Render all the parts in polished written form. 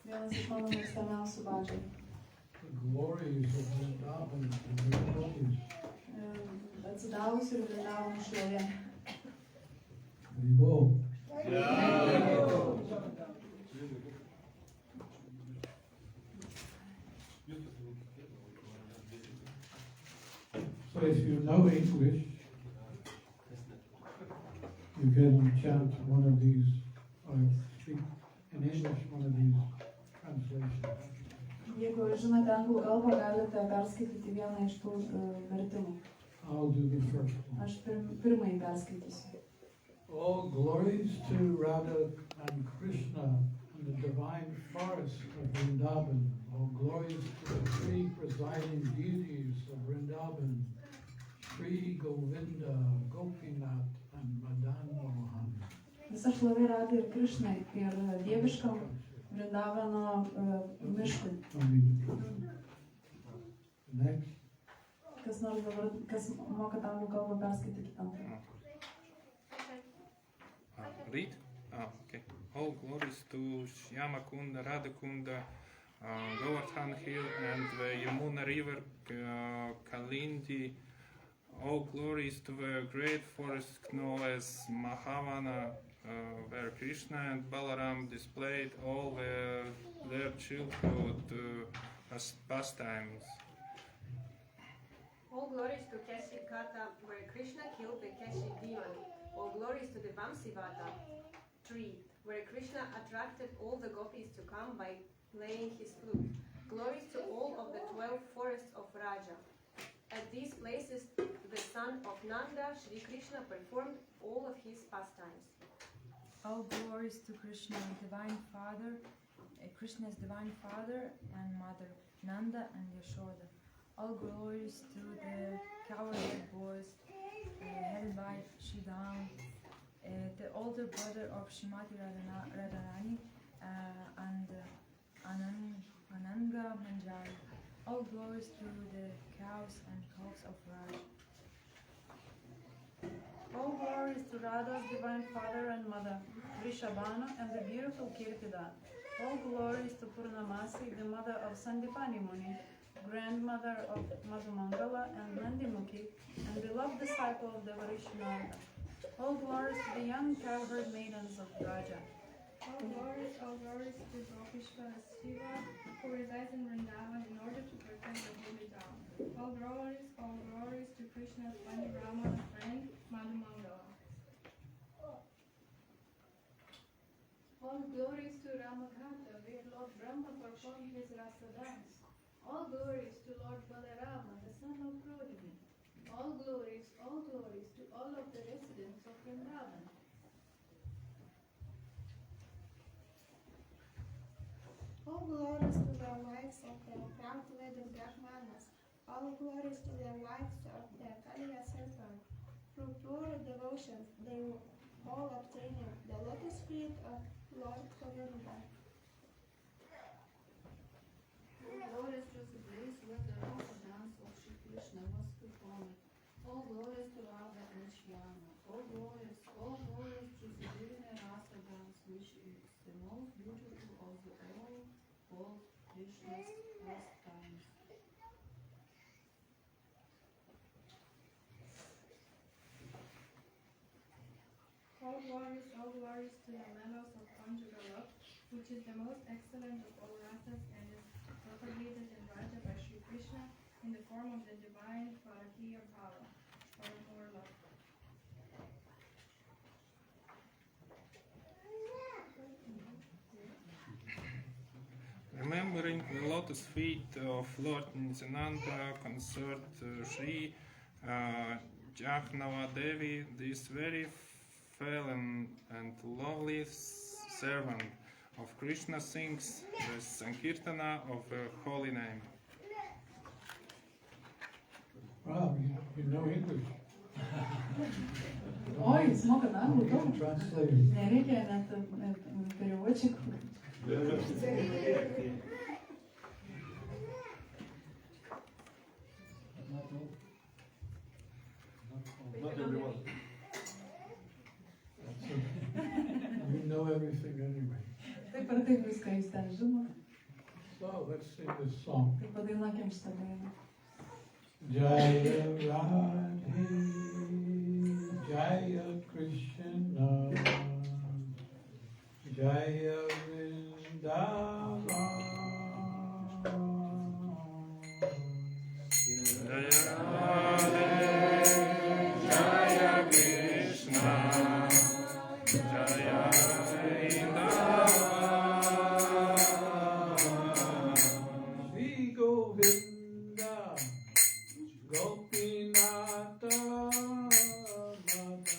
Vienas iš mano mėgstamiausių bhajanų. The glories of Vrindavan and the devotees. Atsidavusi ir Vrindavano šlovė. Haribol. So if you know English, you can chant one of these, or speak in English one of these translations. Jeigu žinote anglų kalbą, galite perskaityti vieną iš tų vertimų. I'll do the first one. Aš pirmąjį perskaitysiu. All glories to Radha and Krishna and the divine forest of Vrindavan. All glories to the three presiding deities of Vrindavan, Sri Govinda, Gopinath, and Madan Mohan. Visa šlovė Radai ir Krišnai ir dieviškam Vrindavano miškui. Next. Kas nors dabar, kas moka anglų kalbą, perskaityti tam. Read? Okay. All glories to Shyama Kunda, Radha Kunda, Govardhan Hill, and the Yamuna River, Kalindi. All glories to the great forest known as Mahavana, where Krishna and Balaram displayed all their childhood pastimes. All glories to Keshi Kata, where Krishna killed the Keshi demon. All glories to the Vamsivata tree, where Krishna attracted all the gopis to come by playing his flute. Glories to all of the 12 forests of Raja. At these places, the son of Nanda, Shri Krishna, performed all of his pastimes. All glories to Krishna, divine father, Krishna's divine father and mother, Nanda and Yashoda. All glories to the cowherd boys held by Shridam, the older brother of Shrimati Radharani and Ananga Manjari. All glories to the cows and calves of Raj. All glories to Radha's divine father and mother, Vrishabhana, and the beautiful Kirtida. All glories to Purnamasi, the mother of Sandipani Muni, grandmother of Madhumangala and Nandimukhi, and beloved disciple of Devarishinanda. All glories to the young cowherd maidens of Raja. All glories to Gopishwara Shiva, who resides in Vrindavan in order to protect the holy town. All glories to Krishna's Pani Brahmana friend, Madhumangala. All glories to Ramagata, where Lord Brahma performed his rasa dance. All glories to Lord Balarama, the son of Rohini. All glories to all of the residents of Vrindavan. All glories to the wives of the proud-wedded Brahmanas. All glories to the wives of the Kaliya serpent. Through pure devotion, they all obtained the lotus feet of Lord Govinda. All glories to the place where the rasa dance of Shri Krishna was performed. All glories to Radha and Shyama. All glories to the divine rasa dance, which is the most beautiful of all Krishna's pastimes. All glories to the meadows of Panchagala, which is the most excellent of all rasas and is propagated in Raja by Shri Krishna in the form of the divine Parakiya Bhava, or more love. Remembering the lotus feet of Lord Nityananda, consort Sri Jahnava Devi, this very fair and lovely servant of Krishna sings the Sankirtana of her holy name. Wow, you know English. Oi, jis moka anglų You can kalbą. translate it. Nereikia net переводчикų. Not everyone. You know everything anyway. Tik kaip ar taip viską jūs ten žinot. So let's sing this song. Tai padainuokim šitą dainą. Jaya Radhe, Jaya Krishna, Jaya Vrindavan. Jaya Radhe, Jaya Krishna, Jaya Vrindavan. Shri Govinda, Gopinata, Jaya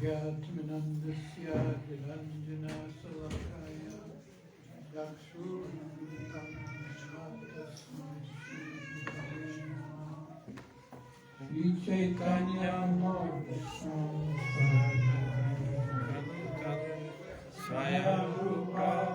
Gyatminandasya Niranjana Salakaya Yakshuruntam Shri Chaitanya Swayam Rupa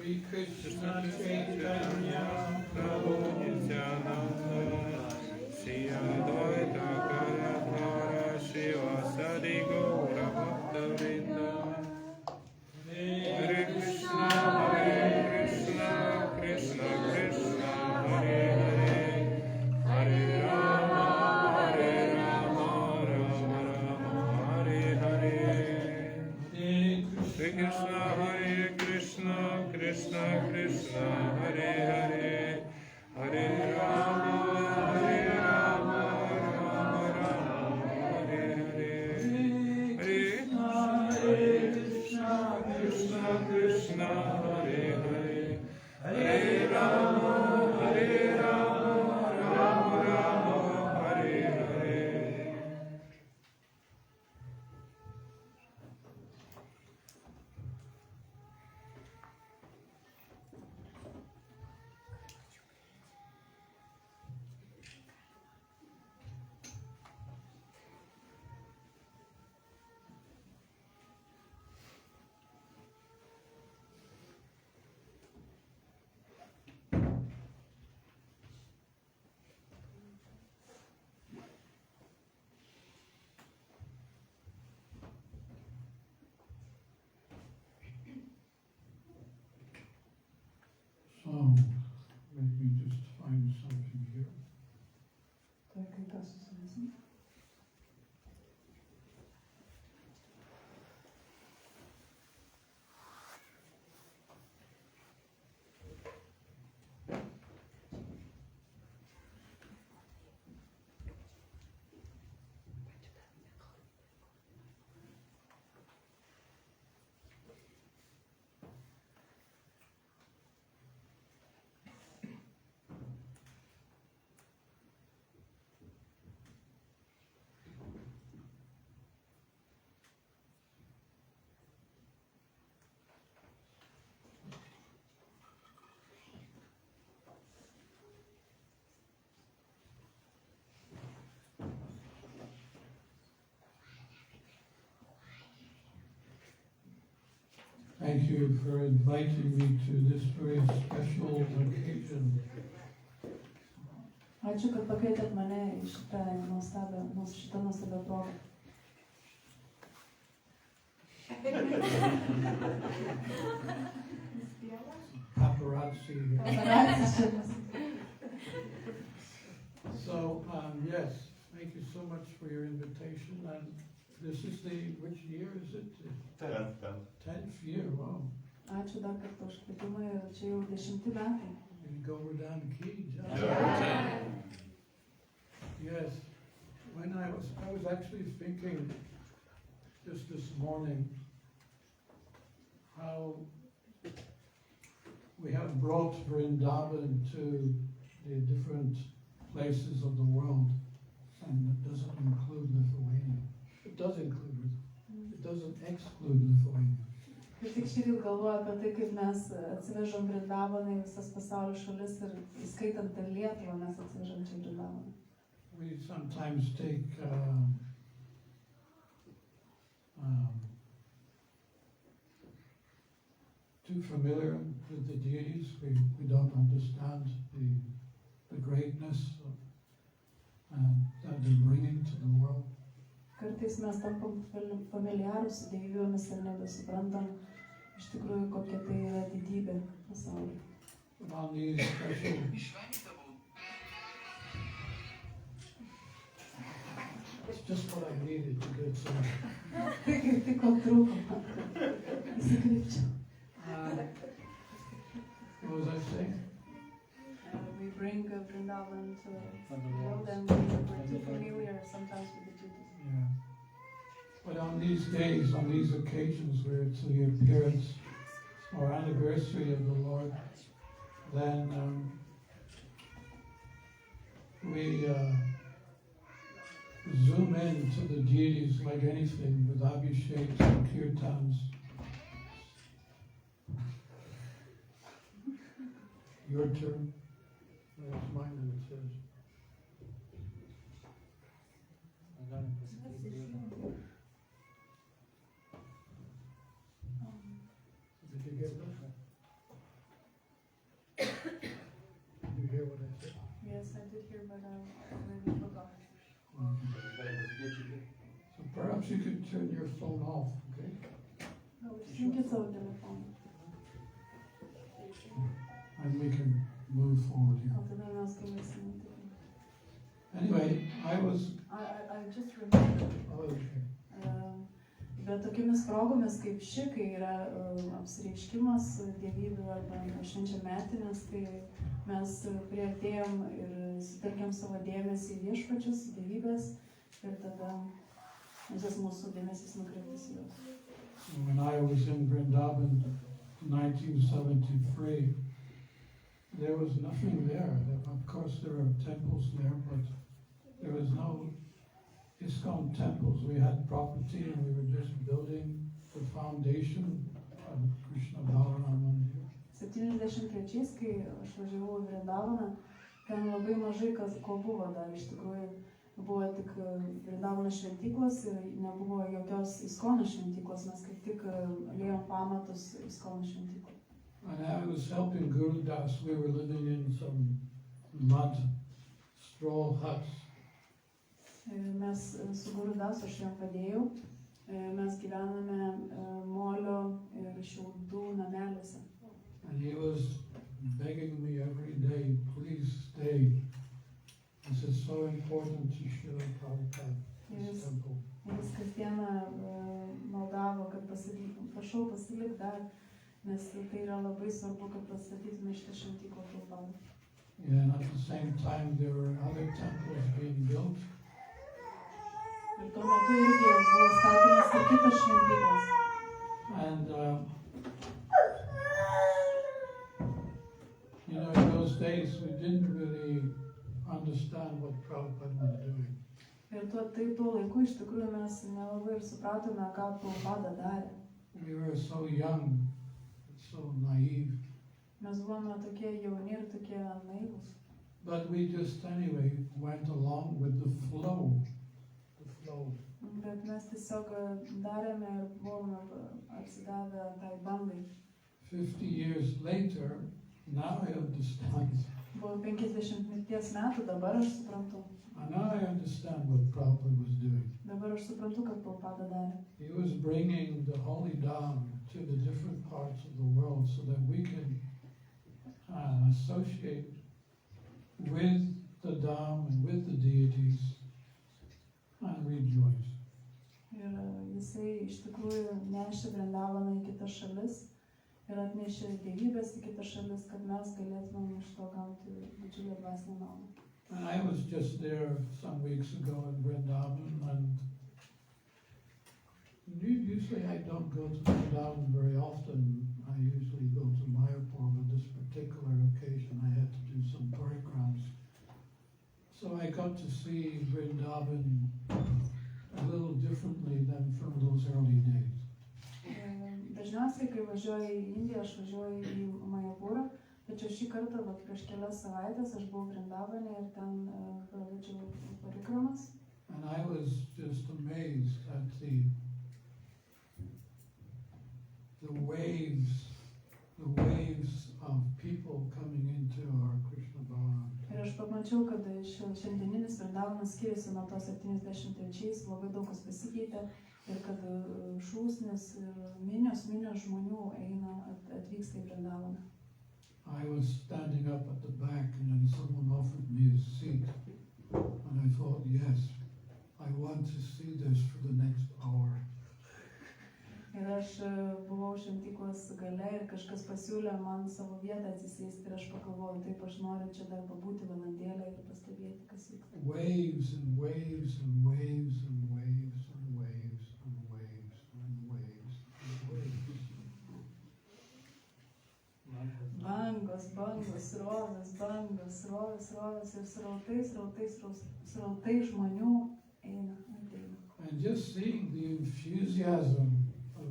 Shri Krishna Chaitanya Prabhu Nityananda Shri Advaita Thank you for inviting me to this very special occasion. Ačiū, kad pakvietėt mane į šitą nuostabią progą. Paparazzi. So, yes, thank you so much for your invitation. And this is which year is it? 10th year, wow. Ačiū dar kartą už kvietimą ir čia jau 10 metai. You go over down the key, John. Yes. When I was actually thinking just this morning how we have brought Vrindavan to the different places of the world, and it doesn't include Lithuania. It does include it. It doesn't exclude Lithuania. Ir tik šį rytą galvoju apie tai, kaip mes atsivežam Vrindavaną į visas pasaulio šalis ir įskaitant ir Lietuvą mes atsivežam čia Vrindavaną. We sometimes take too familiar with the deities. We don't understand the greatness that they're bringing to the world. Kartais mes tampam familiarūs su deivybėmis ir nebesuprantam iš tikrųjų kokia tai yra didybė pasaulyje. On these special it's just what I needed to get some. Tai kaip tik ko trūko man, kad įsikrypčiau. What was I saying? We bring Vrindavan to the world and we're too familiar sometimes with the deities. Yeah. But on these days, on these occasions where it's the appearance or anniversary of the Lord, then we zoom in to the deities like anything with abhisheks and kirtans. Your turn. That's mine, and it says. Did you get that? Did you hear what I said? Yes, I did hear, but I maybe forgot. So perhaps you could turn your phone off, okay? No, išjunkit savo telefoną. And we can move forward here. O tada mes galėsim. Anyway, I just remember. Oh, okay. Bet tokiamis progomis kaip ši, kai yra apsireiškimas dievybių arba švenčiam metinės, tai mes priartėjom ir sutelkėm savo dėmesį į viešpačius, dievybės ir tada visas mūsų dėmesys nukreiptas į juos. When I was in Vrindavan in 1973, there was nothing there. Of course, there are temples there, but there was no ISKCON temples. We had property and we were just building the foundation of Krishna Balaram Mandir. 73-ais, kai aš važiavau į Vrindavaną, ten labai mažai ko buvo dar. Iš tikrųjų buvo tik Vrindavano šventyklos ir nebuvo jokios ISKCON šventyklos. Mes kaip tik liejom pamatus ISKCON šventyklų. And I was helping Guru Das. We were living in some mud straw huts. Mes su Guru Dasu aš jam padėjau. Mes gyvename molio ir šiaudų nameliuose. And he was begging me every day, please stay. This is so important to Srila Prabhupada, this temple. Jis kasdieną maldavo, kad prašau pasilik dar, nes tai yra labai svarbu, kad pastatytume šitą šventyklą Prabhupada. Yeah, and at the same time there were other temples being built. Ir tuo metu irgi buvo statomas ir kitos šventyklos. And you know, in those days we didn't really understand what Prabhupada was doing. Ir tuo laiku iš tikrųjų mes nelabai ir supratome, ką Prabhupada darė. We were so young, so naive. Mes buvome tokie jauni ir tokie naivūs. But we just anyway went along with the flow. Bet mes tiesiog darėme ir buvome atsidavę tai bangai. 50 years later, now I understand. Buvo 50 metų, dabar aš suprantu. And now I understand what Prabhupada was doing. Dabar aš suprantu, kad Prabhupada darė. He was bringing the holy Dham to the different parts of the world so that we can associate with the Dham and with the deities and rejoice. Ir jisai iš tikrųjų nešė Vrindavaną į kitas šalis ir atnešė dievybės į kitas šalis, kad mes galėtumėm iš to gauti didžiulę dvasinę naudą. And I was just there some weeks ago in Vrindavan, and usually I don't go to Vrindavan very often. I usually go to Mayapur, but this particular occasion I had to do some parikrams. So I got to see Vrindavan a little differently than from those early days. Dažniausiai, kai važiuoju į Indiją, aš važiuoju į Mayapurą, tačiau šį kartą, prieš kelias savaitės, aš buvau Vrindavane ir ten pravedžiau parikramas. And I was just amazed at the waves of people coming into our Krishna Balaram. Ir aš pamačiau, kad šiandieninis Vrindavanas skiriasi nuo to 73-ais, labai daug kas pasikeitė ir kad šūsnis ir minios žmonių eina, atvyksta į Vrindavaną. I was standing up at the back and then someone offered me a seat and I thought, yes, I want to see this for the next hour. Ir aš buvau šventyklos gale ir kažkas pasiūlė man savo vietą atsisėsti ir aš pagalvojau, taip aš noriu čia dar pabūti valandėlę ir pastebėti, kas vyksta. Waves and waves and waves and waves and waves and waves and waves and waves. Bangos ir srautai žmonių eina, ateina. And just seeing the enthusiasm of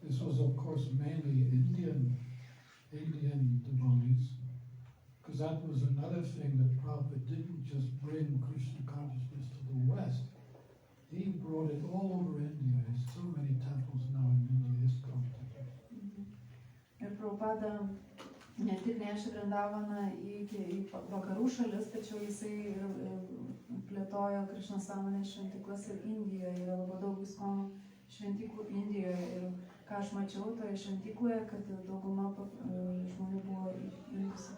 this was of course mainly Indian devotees, because that was another thing that Prabhupada didn't just bring Krishna consciousness to the West, he brought it all over India. There's so many temples now in India, ISKCON temples. Ir Prabhupada ne tik nešė Vrindavaną į vakarų šalis, tačiau jisai plėtojo Krishna sąmonės šventyklas ir Indijoje. Yra labai daug ISKCON šventyklų Indijoje. Ir ką aš mačiau toje šventykloje, kad dauguma žmonių buvo linkusi.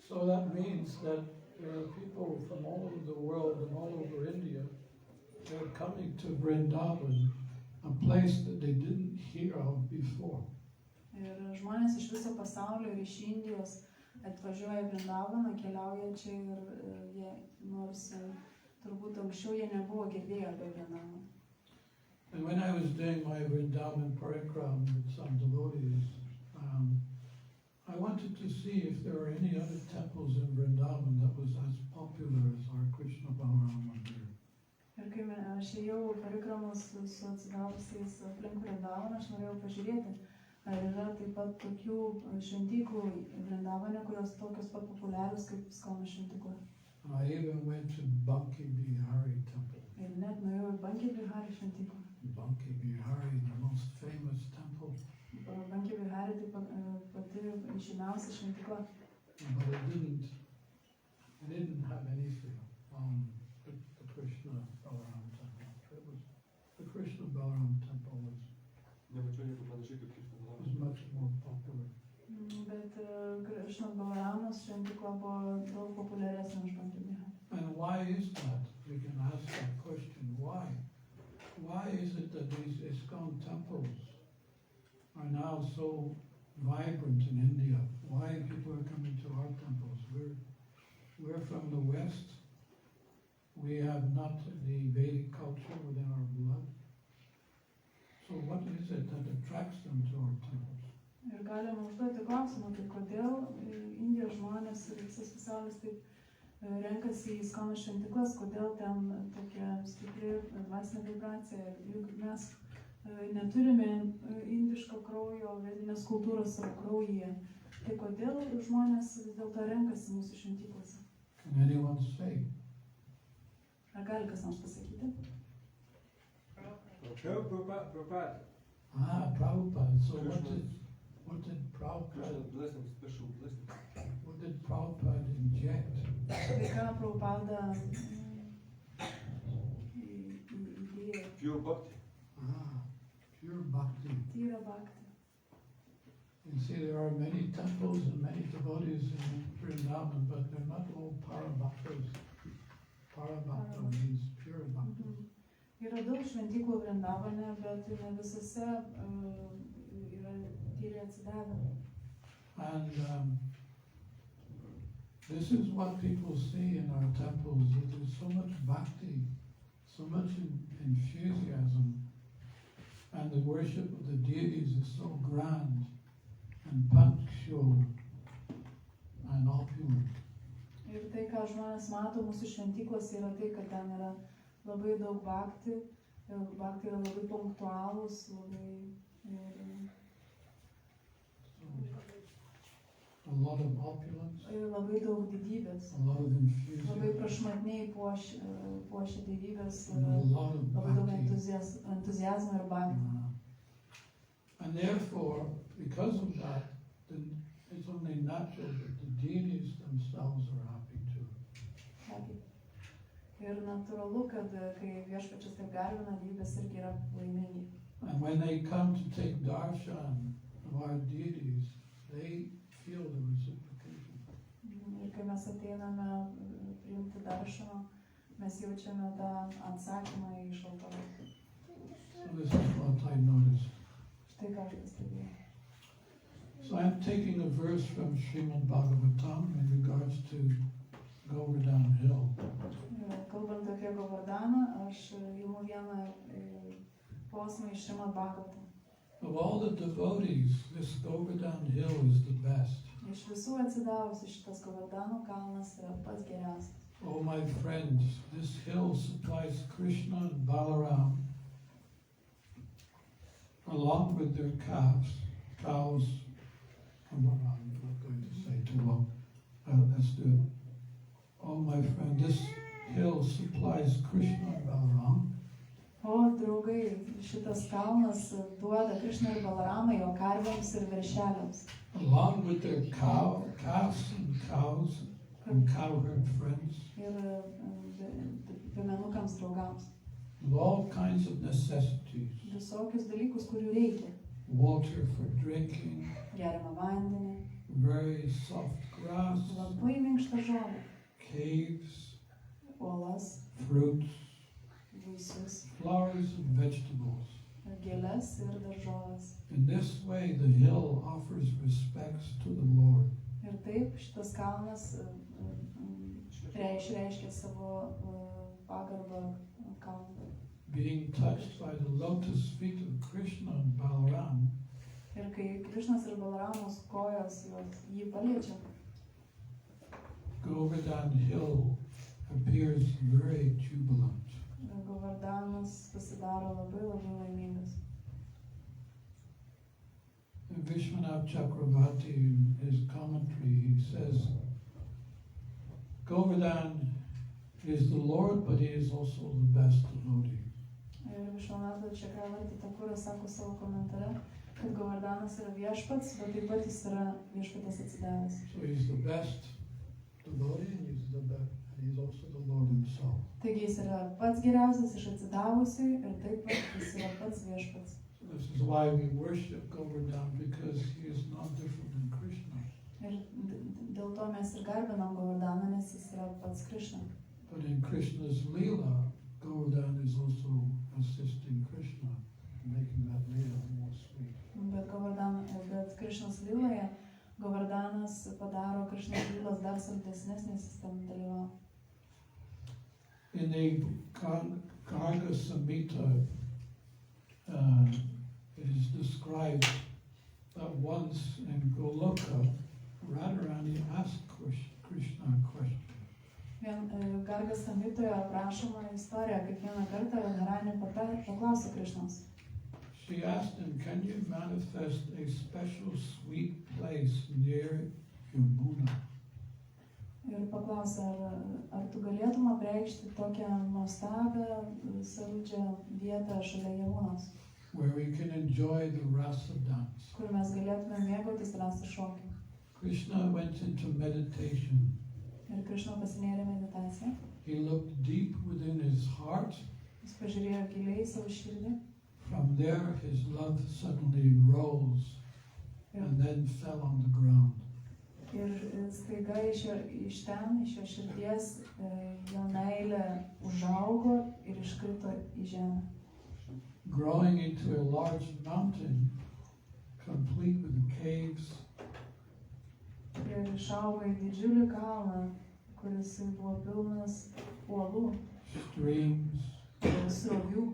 So that means that there are people from all over the world and all over India, they're coming to Vrindavan, a place that they didn't hear of before. Ir žmonės iš viso pasaulio ir iš Indijos atvažiuoja Vrindavaną, keliauja čia ir jie, nors turbūt anksčiau jie nebuvo girdėję apie Vrindavaną. And when I was doing my Vrindavan parikram with some devotees, I wanted to see if there were any other temples in Vrindavan that was as popular as our Krishna Balaram Mandir. Ir kai aš ėjau parikramus su atsidavusiais aplink Vrindavaną, aš norėjau pažiūrėti, ar yra taip pat tokių šventyklų Vrindavane, kurios tokios pat populiarios kaip ISKCON šventykla. I even went to Banki Bihari temple. Ir net nuėjau į Banki Bihari šventyklą. Banki Bihari, the most famous temple. Banki Bihari tai pati žymiausia šventykla. But it didn't have anything on the Krishna Balaram temple. It was, the Krishna Balaram temple was much more popular. Bet Krishna Balaramas šventykla buvo daug populiaresnė už Banki Bihari. And why is that? We can ask that question. Why? Why is it that these ISKCON temples are now so vibrant in India? Why people are coming to our temples? We're from the West. We have not the Vedic culture within our blood. So what is it that attracts them to our temples? Ir galima užduoti klausimą, tai kodėl Indijos žmonės ir visas pasaulis taip renkasi į ISKCON šventyklas, kodėl ten tokia stipri dvasinė vibracija. Juk mes neturime indiško kraujo, vedinės kultūros savo kraujyje. Tai kodėl žmonės vis dėlto renkasi mūsų šventyklose? Can anyone say? Ar gali kas nors pasakyti? No, Prabhupada. Ah, Prabhupada. So Krishna's what did Prabhupada blessing, special blessing. what did Prabhupada inject? Tai ką Prabhupada įdėjo? Pure bhakti. Ah, pure bhakti. Tyra bhakti. You see, there are many temples and many devotees in Vrindavan, but they're not all parabhaktas. Parabhakta means pure bhakti. Yra daug šventyklų Vrindavane, bet ne visose yra tyriai atsidavę. And this is what people see in our temples, that there's so much bhakti, so much enthusiasm, and the worship of the deities is so grand and punctual and opulent. Ir tai, ką žmonės mato mūsų šventyklose, yra tai, kad ten yra labai daug bhakti, bhakti yra labai punktualūs, A lot of opulence, labai daug didybės, a lot of labai enthusiasm, prašmatniai puošia didybės, and a lot of labai daug bhakti. entuzijazmo ir bhakti. And therefore, because of that, then it's only natural that the deities themselves are happy too. Ir natūralu, kad kai viešpačius taip garbina, didybės irgi yra laimingi. And when they come to take darshan of our deities, they feel the reciprocation. Ir kai mes ateiname priimti daršano, mes jaučiame tą atsakymą iš altoriaus. So this is what I noticed. Štai ką aš pastebėjau. So I'm taking a verse from Srimad Bhagavatam in regards to Govardhan Hill. Kalbant apie Govardaną, aš imu vieną posmą iš Srimad Bhagavatam. Of all the devotees, this Govardhan Hill is the best. Iš visų atsidavusių šitas Govardano kalnas yra pats geriausias. Oh my friends, this hill supplies Krishna and Balaram along with their cows. I'm not going to say too long. Let's do it. Oh my friend, this hill supplies Krishna and Balaram. O draugai, šitas kalnas duoda Krišną ir Balaramą jo karvėms ir veršeliams. Along with their calves and cowherd friends. Ir piemenukams draugams. With all kinds of necessities. Visokius dalykus, kurių reikia. Water for drinking. Geriamą vandenį. Very soft grass. Labai minkštą žolę. Caves. Uolas. Fruits. Vaisius. Flowers and vegetables. Gėles ir daržoves. In this way, the hill offers respects to the Lord. Ir taip šitas kalnas reiškia savo pagarbą kalnui. Being touched by the lotus feet of Krishna and Balaram, Ir kai Krišnas ir Balaramos kojos jį paliečia, Govardhan Hill appears very jubilant. Govardanas pasidaro labai laimingas. In Vishwanath Chakravarti, in his commentary, he says, Govardhan is the Lord, but he is also the best devotee. Ir Višvanato Čakravarti Takuras sako savo komentare, kad Govardanas yra viešpats, bet taip pat jis yra viešpatės atsidavęs. So he's the best devotee, and he's also the Lord himself. Taigi jis yra pats geriausias iš atsidavusių ir taip pat jis yra pats viešpats. So this is why we worship Govardhan, because he is not different than Krishna. Ir dėl to mes ir garbinam Govardaną, nes jis yra pats Krišna. But in Krishna's Leela, Govardhan is also assisting Krishna, making that Leela more sweet. Bet Krišnos Lyloje Govardanas padaro Krišnos Lylos dar saldesnės, nes jis tam dalyvauja. In the Garga Samhita, it is described that once in Goloka, Radharani asked Krishna a question. Gargas Samhitoje aprašoma istorija, kaip vieną kartą Radharani paklausė Krišnos. She asked him, can you manifest a special sweet place near Yamuna? Ir paklausė, ar tu galėtum apreikšti tokią nuostabią, saldžią vietą šalia Jamunos, where we can enjoy the rasa dance. kur mes galėtume mėgautis rasą šokį. Krishna went into meditation. Ir Krišna pasinėrė meditaciją. He looked deep within his heart. Jis pažiūrėjo giliai į savo širdį. From there, his love suddenly rose and then fell on the ground. Ir staiga iš ten, iš jo širdies, jo meilė užaugo ir iškrito į žemę. Growing into a large mountain, complete with caves, Ir išaugo į didžiulį kalną, kuris buvo pilnas uolų, streams, srovių,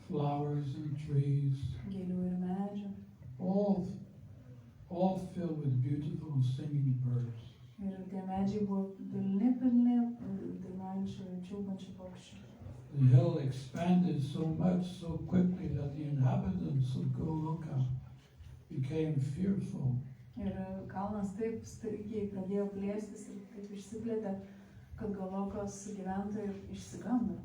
flowers and trees, gėlių ir medžių. all filled with beautiful singing birds. Ir tie medžiai buvo pilni dainuojančių, čiulbančių paukščių. The hill expanded so much so quickly that the inhabitants of Goloka became fearful. Ir kalnas taip staigiai pradėjo plėstis ir taip išsiplėtė, kad Golokos gyventojai išsigando.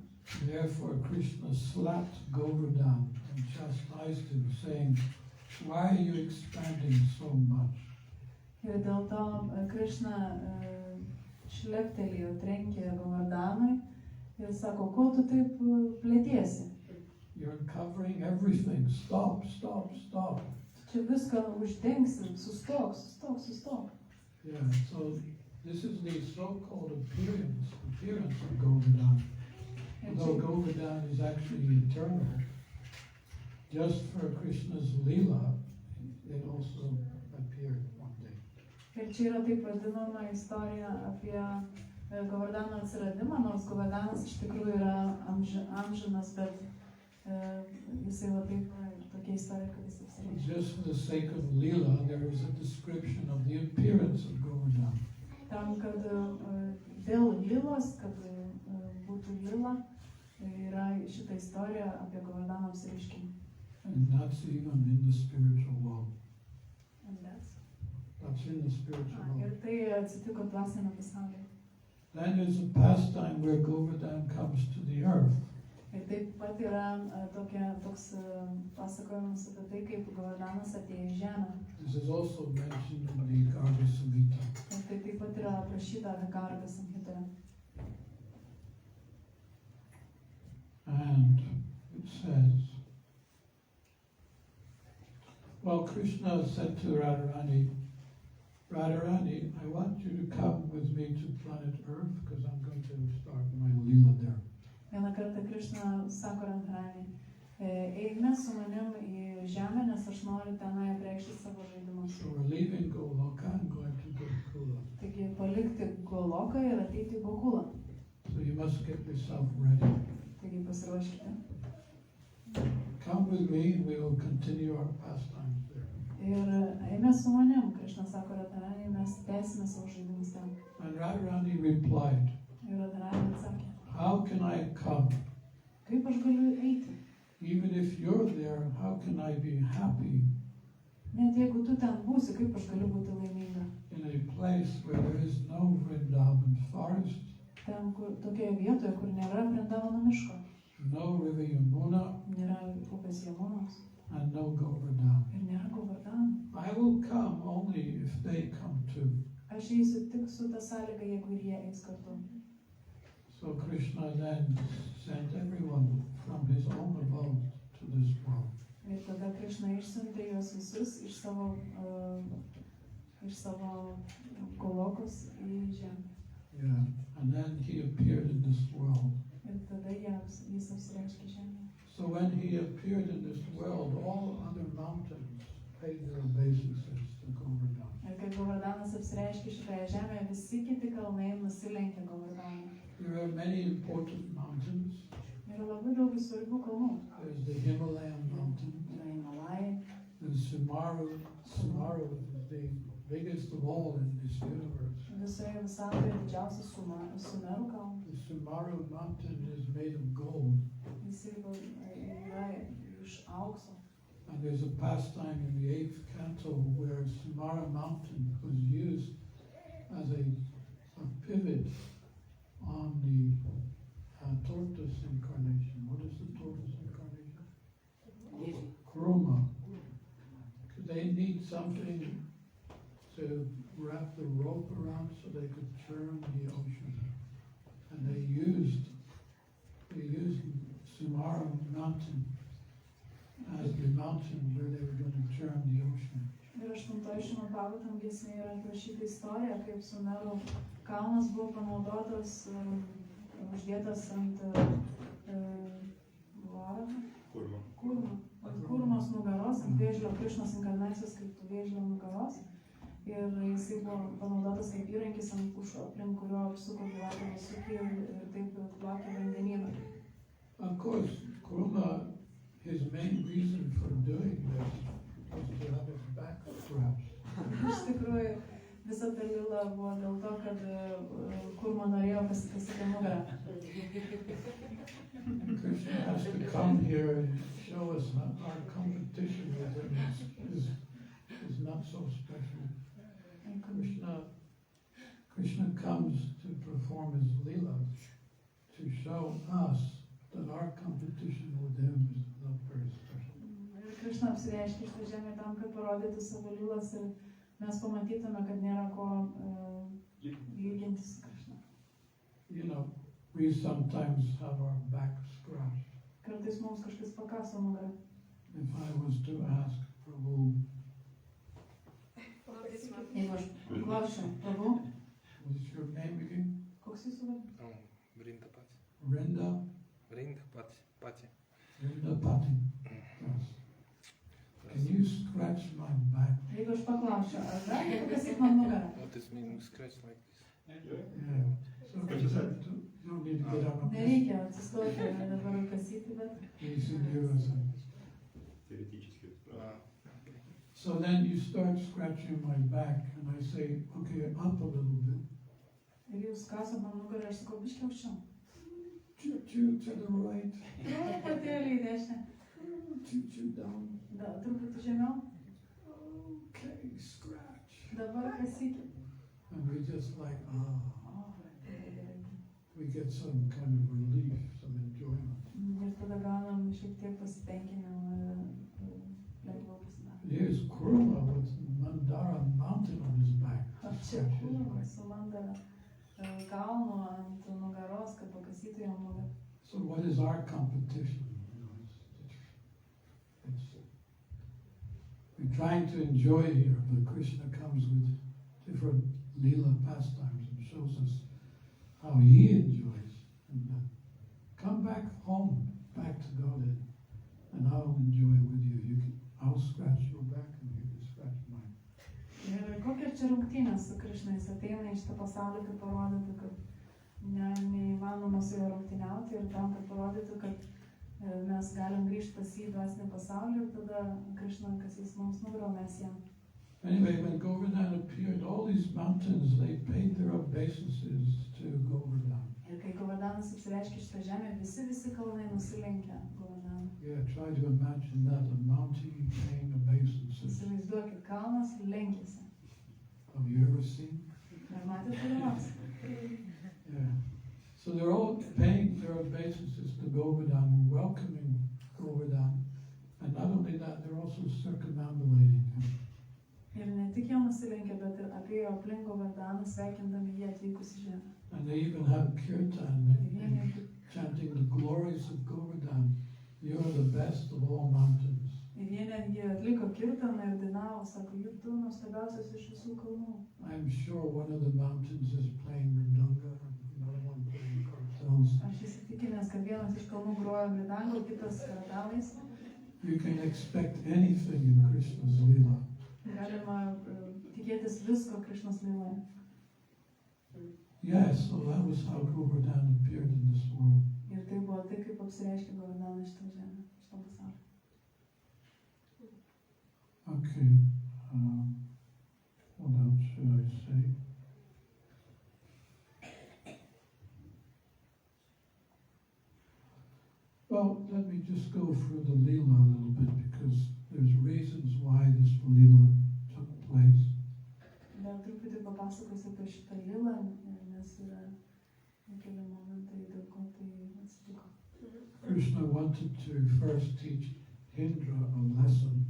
Therefore Krishna slapped Govardhan and chastised him, saying, "Why are you expanding so much?" Ir dėl to Krišna šleptelėjo, trenkė Govardhanui ir sako, ko tu taip plėtiesi? You're covering everything. Stop, stop, stop. Čia viską uždengsi, sustok. Yeah, so this is the so-called appearance of Govardhan. Although Govardhan is actually eternal, just for Krishna's Leela, it also appeared one day. Ir čia yra taip vadinama istorija apie Govardhano atsiradimą, nors Govardhanas iš tikrųjų yra amžinas, bet jisai va taip, tokia istorija, kad jis apsireiškia. Just for the sake of Leela, there is a description of the appearance of Govardhan. Tam, kad dėl Lilos, kad būtų Lila, yra šita istorija apie Govardhano apsireiškimą. And that's even in the spiritual world. And that's in the spiritual world. Ir tai atsitiko dvasinėme pasaulyje. Then there's a pastime where Govardhan comes to the earth. Ir taip pat yra toks pasakojimas apie tai, kaip Govardhanas atėjo į žemę. This is also mentioned in the Garga Samhita. Ir tai taip pat yra aprašyta Garga Samhitoje. And it says, well, Krishna said to Radharani, "Radharani, I want you to come with me to planet Earth because I'm going to start my Leela there." Vieną kartą Krišna sako Radharani, eime su manim į žemę, nes aš noriu tenai apreikšti savo žaidimus. So we're leaving Goloka and going to Gokula. Taigi palikti Goloką ir ateiti į Gokulą. So you must get yourself ready. Taigi pasiruoškite. Come with me and we will continue our pastimes there. Ir eime su manim, Krišna sako Radharani, mes tęsime savo žaidimus ten. And Radharani replied, Ir Radharani atsakė, "How can I come? kaip aš galiu eiti? Even if you're there, how can I be happy Net jeigu tu ten būsi, kaip aš galiu būti laiminga? in a place where there is no Vrindavan forest, Ten, tokioje vietoje, kur nėra Vrindavano miško, no river Yamuna, nėra upės Jamunos and no Govardhan? ir nėra Govardhano. I will come only if they come too." Aš eisiu tik su ta sąlyga, jeigu ir jie eis kartu. So Krishna then sent everyone from his own abode to this world. Ir tada Krišna išsiuntė juos visus iš savo Golokos į žemę. Yeah, and then he appeared in this world. Ir tada jis apsireiškė žemėje. So when he appeared in this world, all other mountains paid their obeisances to Govardhan. Ir kai Govardhanas apsireiškė šitoje žemėje, visi kiti kalnai nusilenkė Govardhanui. There are many important mountains. Yra labai daug svarbių kalnų. There's the Himalayan mountain. Yra Himalajai, There's Sumaru. Sumaru is the biggest of all in this universe. visoje visatoje didžiausias Sumerų kalnas. The Sumaru mountain is made of gold. Jis yra iš aukso. And there's a pastime in the 8th canto where Sumara mountain was used as a a pivot on the tortoise incarnation. What is the tortoise incarnation? Kuruma. They need something to wrap the rope around so they could churn the ocean. And they used Sumara mountain as the mountain where they were going to churn the ocean. Ir 8 Šimon Bhagavatam giesmėje yra aprašyta istorija, kaip Sumerų kalnas buvo panaudotas, uždėtas ant kurmos nugaros, ant vėžlio, Krišnos inkarnacijos kaip vėžlio nugaros. Ir jisai buvo panaudotas kaip įrankis ant pušų, aplink kurio apsuko gyvatė vasukį ir taip plakė vandenyną. Of course, Kurma, his main reason for doing this was to have his back scratched. Iš tikrųjų, visa ta lila buvo dėl to, kad Kurma norėjo pasitaisyti nugarą. Krishna has to come here and show us that our competition with him is not so special. Krishna comes to perform his leela to show us that our competition with him is not very special. Ir Krishna apsireiškė šitą žemę tam, kad parodytų savo lilas ir mes pamatytume, kad nėra ko lyginti su Krishna. You know, we sometimes have our back scratched. Kartais mums kažkas pakaso nugarą. If I was to ask Prabhu, Jeigu aš klausčiau, Prabhu, what's your name again? koks jūsų vardas? Brinda Pati. Rinda? Brinda Pati. Rinda Pati. Yes. Can you scratch my back? Jeigu aš paklausčiau, ar gali pakasyt man nugarą? What does mean scratch like this? Yeah. So you don't need to get up on this. Nereikia atsistoti ir dabar kasyti, bet Easy to do as a- Ah, So then you start scratching my back, and I say, okay, up a little bit. ir jūs kasot man nugarą, aš sakau, biškiai aukščiau. To the right. Truputėlį į dešinę. Choo down. Truputį žemiau. Okay, scratch. Dabar kasykit. And we just like, we get some kind of relief, some enjoyment. Ir tada gaunam šiek tiek pasitenkinimą ir lengviau pasidaro. Here's Kurma with Mandara mountain on his back. O čia Kurma su Mandara kalnu ant nugaros, kad pakasytų jam nugarą. So what is our competition? We're trying to enjoy here, but Krishna comes with different Leela pastimes and shows us how he enjoys. And come back home, back to Godhead, and I'll enjoy with you. I'll scratch your back and you can scratch mine. Ir kokia čia rungtynės su Krišna, jis ateina į šitą pasaulį, kad parodytų, kad neįmanoma su juo rungtyniauti ir tam, kad parodytų, kad mes galim grįžti pas jį dvasinį pasaulį ir tada Krišna kasys mums nugarą, mes jam. Anyway, when Govardhan appeared, all these mountains, they paid their obeisances to Govardhan. Ir kai Govardhanas apsireiškė šitą žemę, visi kalnai nusilenkė Govardhanui. Yeah, try to imagine that, a mountain paying obeisances. Įsivaizduokit, kalnas lenkėsi. Have you ever seen? Ar matėte kada nors? Yeah. So they're all paying their obeisances to Govardhan, welcoming Govardhan. And not only that, they're also circumambulating him. Ir ne tik jie nusilenkė, bet ir apėjo aplink Govardhaną, sveikindami jį atvykus į žemę. And they even have kirtan, chanting the glories of Govardhan. You are the best of all mountains. Ir jie netgi atliko kirtaną ir dainavo, sako, juk tu nuostabiausias iš visų kalnų. I'm sure one of the mountains is playing mridanga, another one playing kartals. Aš įsitikinęs, kad vienas iš kalnų groja mridangą, kitas kartalais. You can expect anything in Krishna's Leela. Galima tikėtis visko Krišnos lyloje. Yes, so that was how Govardhan appeared in this world. Ir tai buvo tai, kaip apsireiškė Govardhanas šitą žemę, šitą pasaulį. Okay, what else should I say? Well, let me just go through the Leela a little bit because there's reasons why this Leela took place. Dar truputį papasakosiu apie šitą lilą, nes nes yra keli momentai, dėl ko tai atsitiko. Krishna wanted to first teach Indra a lesson.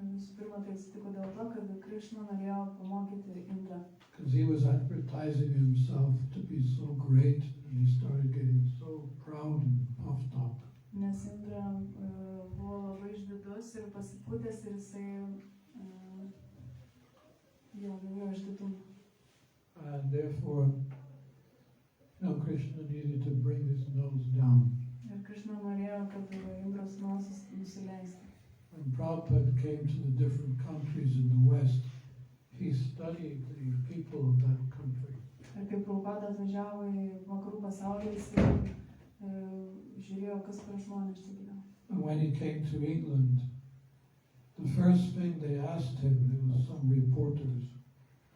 Visų pirma, tai atsitiko dėl to, kad Krishna norėjo pamokyti Indrą. Because he was advertising himself to be so great, and he started getting so proud and puffed up. Nes Indra buvo labai išdidus ir pasipūtęs ir jisai jo išdidumą. And therefore, Krishna needed to bring his nose down. Ir Krishna norėjo, kad Indros nosis nusileistų. When Prabhupada came to the different countries in the West, he studied the people of that country. Ir kai Prabhupada atvažiavo į vakarų pasaulį, jisai žiūrėjo, kas per žmonės čia gyvena. And when he came to England, the first thing they asked him, there was some reporters,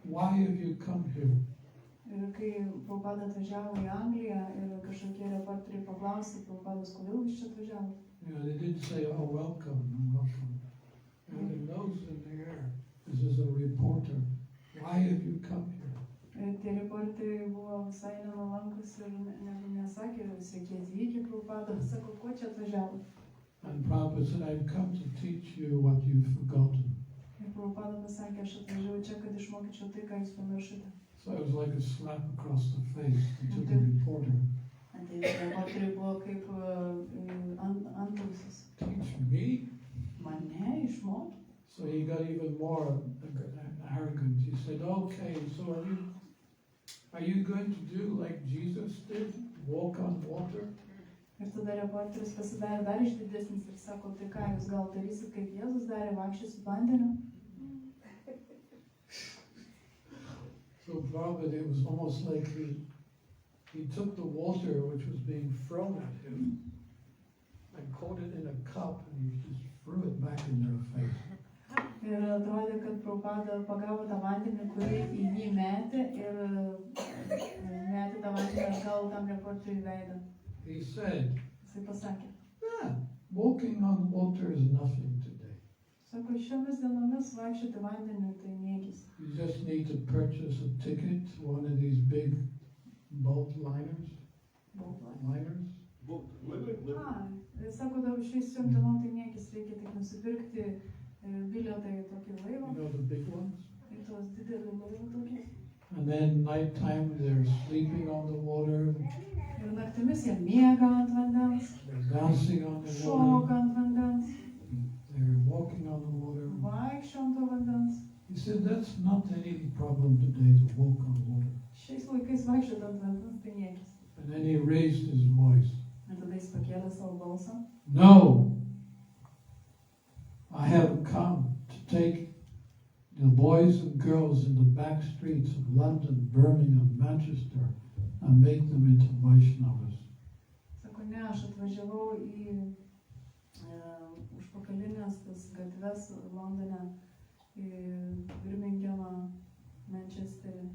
why have you come here? Ir kai Prabhupada atvažiavo į Angliją ir kažkokie reporteriai paklausė Prabhupados, kodėl jūs čia atvažiavo? They didn't say, oh, welcome, welcome. The nose in the air. This is a reporter. Why have you come here? Ir tie reporteriai buvo visai nenuolankus ir nesakė, sveiki atvykę Prabhupada, sako, ko čia atvažiavo? And Prabhupada said, I've come to teach you what you've forgotten. Ir Prabhupada pasakė, aš atvažiavau čia, kad išmokyčiau tai, ką jūs pamiršote. So it was like a slap across the face to the reporter. Tai reporteriai buvo kaip antausis. Teach me? Mane išmokyti? So he got even more arrogant. He said, okay, so are you going to do like Jesus did? Walk on water? Ir tada reporteris pasidarė dar išdidesnis ir sako, tai ką, jūs gal darysit, kaip Jėzus darė, vaikščiosiu vandeniu? So Prabhupada, it was almost like he took the water which was being thrown at him and caught it in a cup and he just threw it back in their face. Ir atrodė, kad Prabhupada pagavo tą vandenį, kurį į jį metė ir metė tą vandenį atgal tam reporteriui veidą. He said, Jisai pasakė, walking on water is nothing today. sako, šiomis dienomis vaikščioti vandeniu tai niekis. You just need to purchase a ticket to one of these big boat liners. Sako, dar šiais siuntimom tai niekis, reikia tik nusipirkti bilietą į tokį laivą. You know the big ones? Į tos didelį laivą tokį. And then nighttime they're sleeping on the water. Ir naktimis jie miega ant vandens, They're dancing on the šoka water. ant vandens, They're walking on the water. vaikščio ant to vandens. He said that's not any problem today to walk on water. Šiais laikais vaikščioti ant vandens tai niekis. And then he raised his voice. Ir tada jis pakėlė savo balsą. No! I have come to take the boys and girls in the back streets of London, Birmingham, Manchester and make them into Vaishnavas. Sako, ne, aš atvažiavau į užpakalinės tas gatves Londone, į Birminghamą, Manchesterį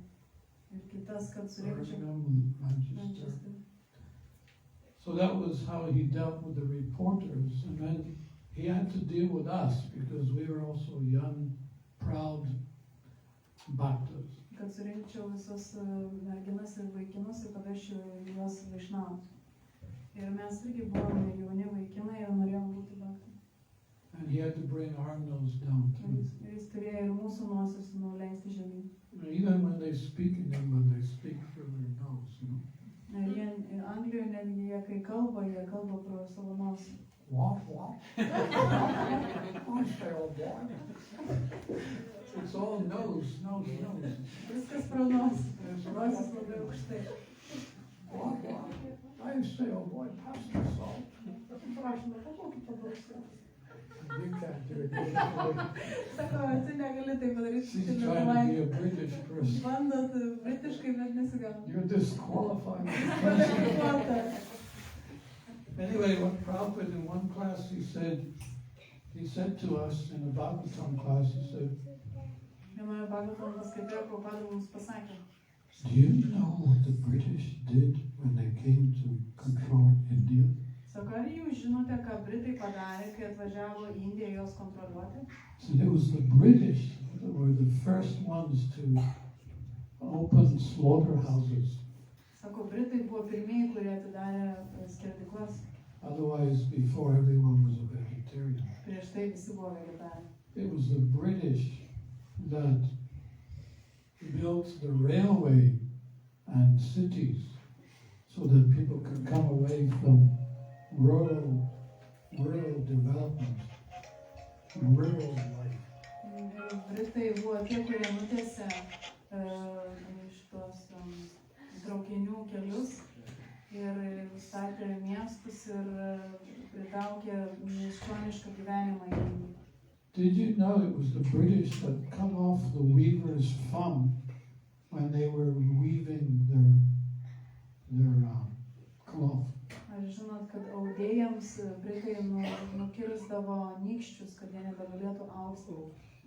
ir kitas, kad surinkčiau. Birmingham, Manchester. So that was how he dealt with the reporters, and then he had to deal with us because we were also young, proud Bhaktas. Kad surinkčiau visus merginas ir vaikinus ir pavešiu juos vaišnavus. Ir mes irgi buvome jauni vaikinai ir norėjom būti bhaktai. And he had to bring our nose down too. Ir jis turėjo ir mūsų nosis nuleisti žemyn. Even when they speak in England, they speak through their nose, you know. Ir jie Anglijoje netgi jie kai kalba, jie kalba pro savo nosį. What? I say, oh boy. It's all nose. Viskas pro nosį. Nosis labai aukštai. What? I say, oh boy, pass the salt. Prašom, pabūkit pabalsą. You can't do it. Sako, tu negali tai padaryti. She's trying to be a British person. Bandot britiškai, bet nesigauna. You're disqualified. Anyway, when Prabhupada in one class he said to us in the Bhagavatam class, he said, Vienoje Bhagavatam paskaitoje Prabhupada mums pasakė, do you know what the British did when they came to control India? sako, ar jūs žinote, ką Britai padarė, kai atvažiavo į Indiją jos kontroliuoti? So it was the British that were the first ones to open slaughterhouses. Sako, Britai buvo pirmieji, kurie atidarė skerdyklas. Otherwise, before everyone was a vegetarian. Prieš tai visi buvo vegetarai. It was the British that built the railway and cities so that people could come away from rural development, rural life. Britai buvo tie, kurie nutiesė šitos traukinių kelius ir statė miestus ir pritraukė miesčionišką gyvenimą į Indiją. Did you know it was the British that cut off the weaver's thumb when they were weaving their cloth? Ar žinot, kad audėjams Britai nukirsdavo nykščius, kad jie nebegalėtų austi?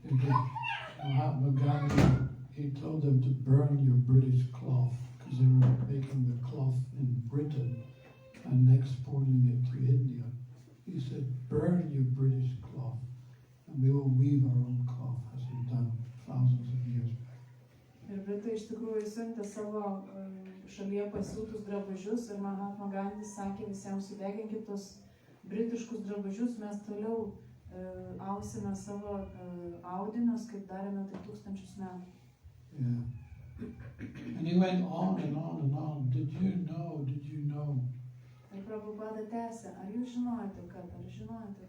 Mahatma Gandhi, he told them to burn your British cloth because they were making the cloth in Britain and exporting it to India. He said, burn your British cloth and we will weave our own cloth as we've done thousands of years back. Ir Britai iš tikrųjų siuntė savo šalyje pasiūtus drabužius ir Mahatma Gandhi sakė visiems sudeginkit tos britiškus drabužius, mes toliau ausime savo audinius, kaip darėme tai tūkstančius metų. Yeah. And he went on and on and on. Did you know? Ir Prabhupada tęsė, ar jūs žinojote, kad?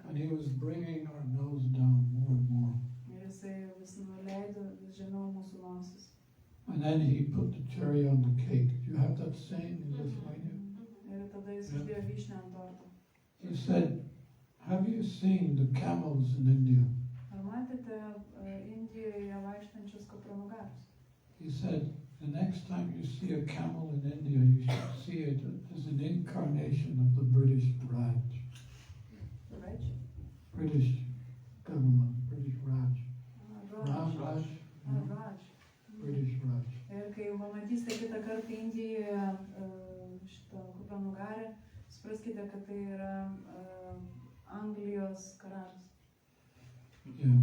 And he was bringing our nose down more and more. Ir jisai vis nuleido vis žemiau mūsų nosis. And then he put the cherry on the cake. Do you have that saying in Lithuania? Ir tada jis uždėjo vyšnę ant torto. He said, have you seen the camels in India? Ar matėte Indijoje vaikštančius kapranugarus? He said, the next time you see a camel in India, you should see it as an incarnation of the British Raj. Raj? British government, British Raj. Raj. Raj. Raj. British Raj. Ir kai pamatysite kitą kartą Indijoje šitą kupranugarę, supraskite, kad tai yra Anglijos karalius. Yeah.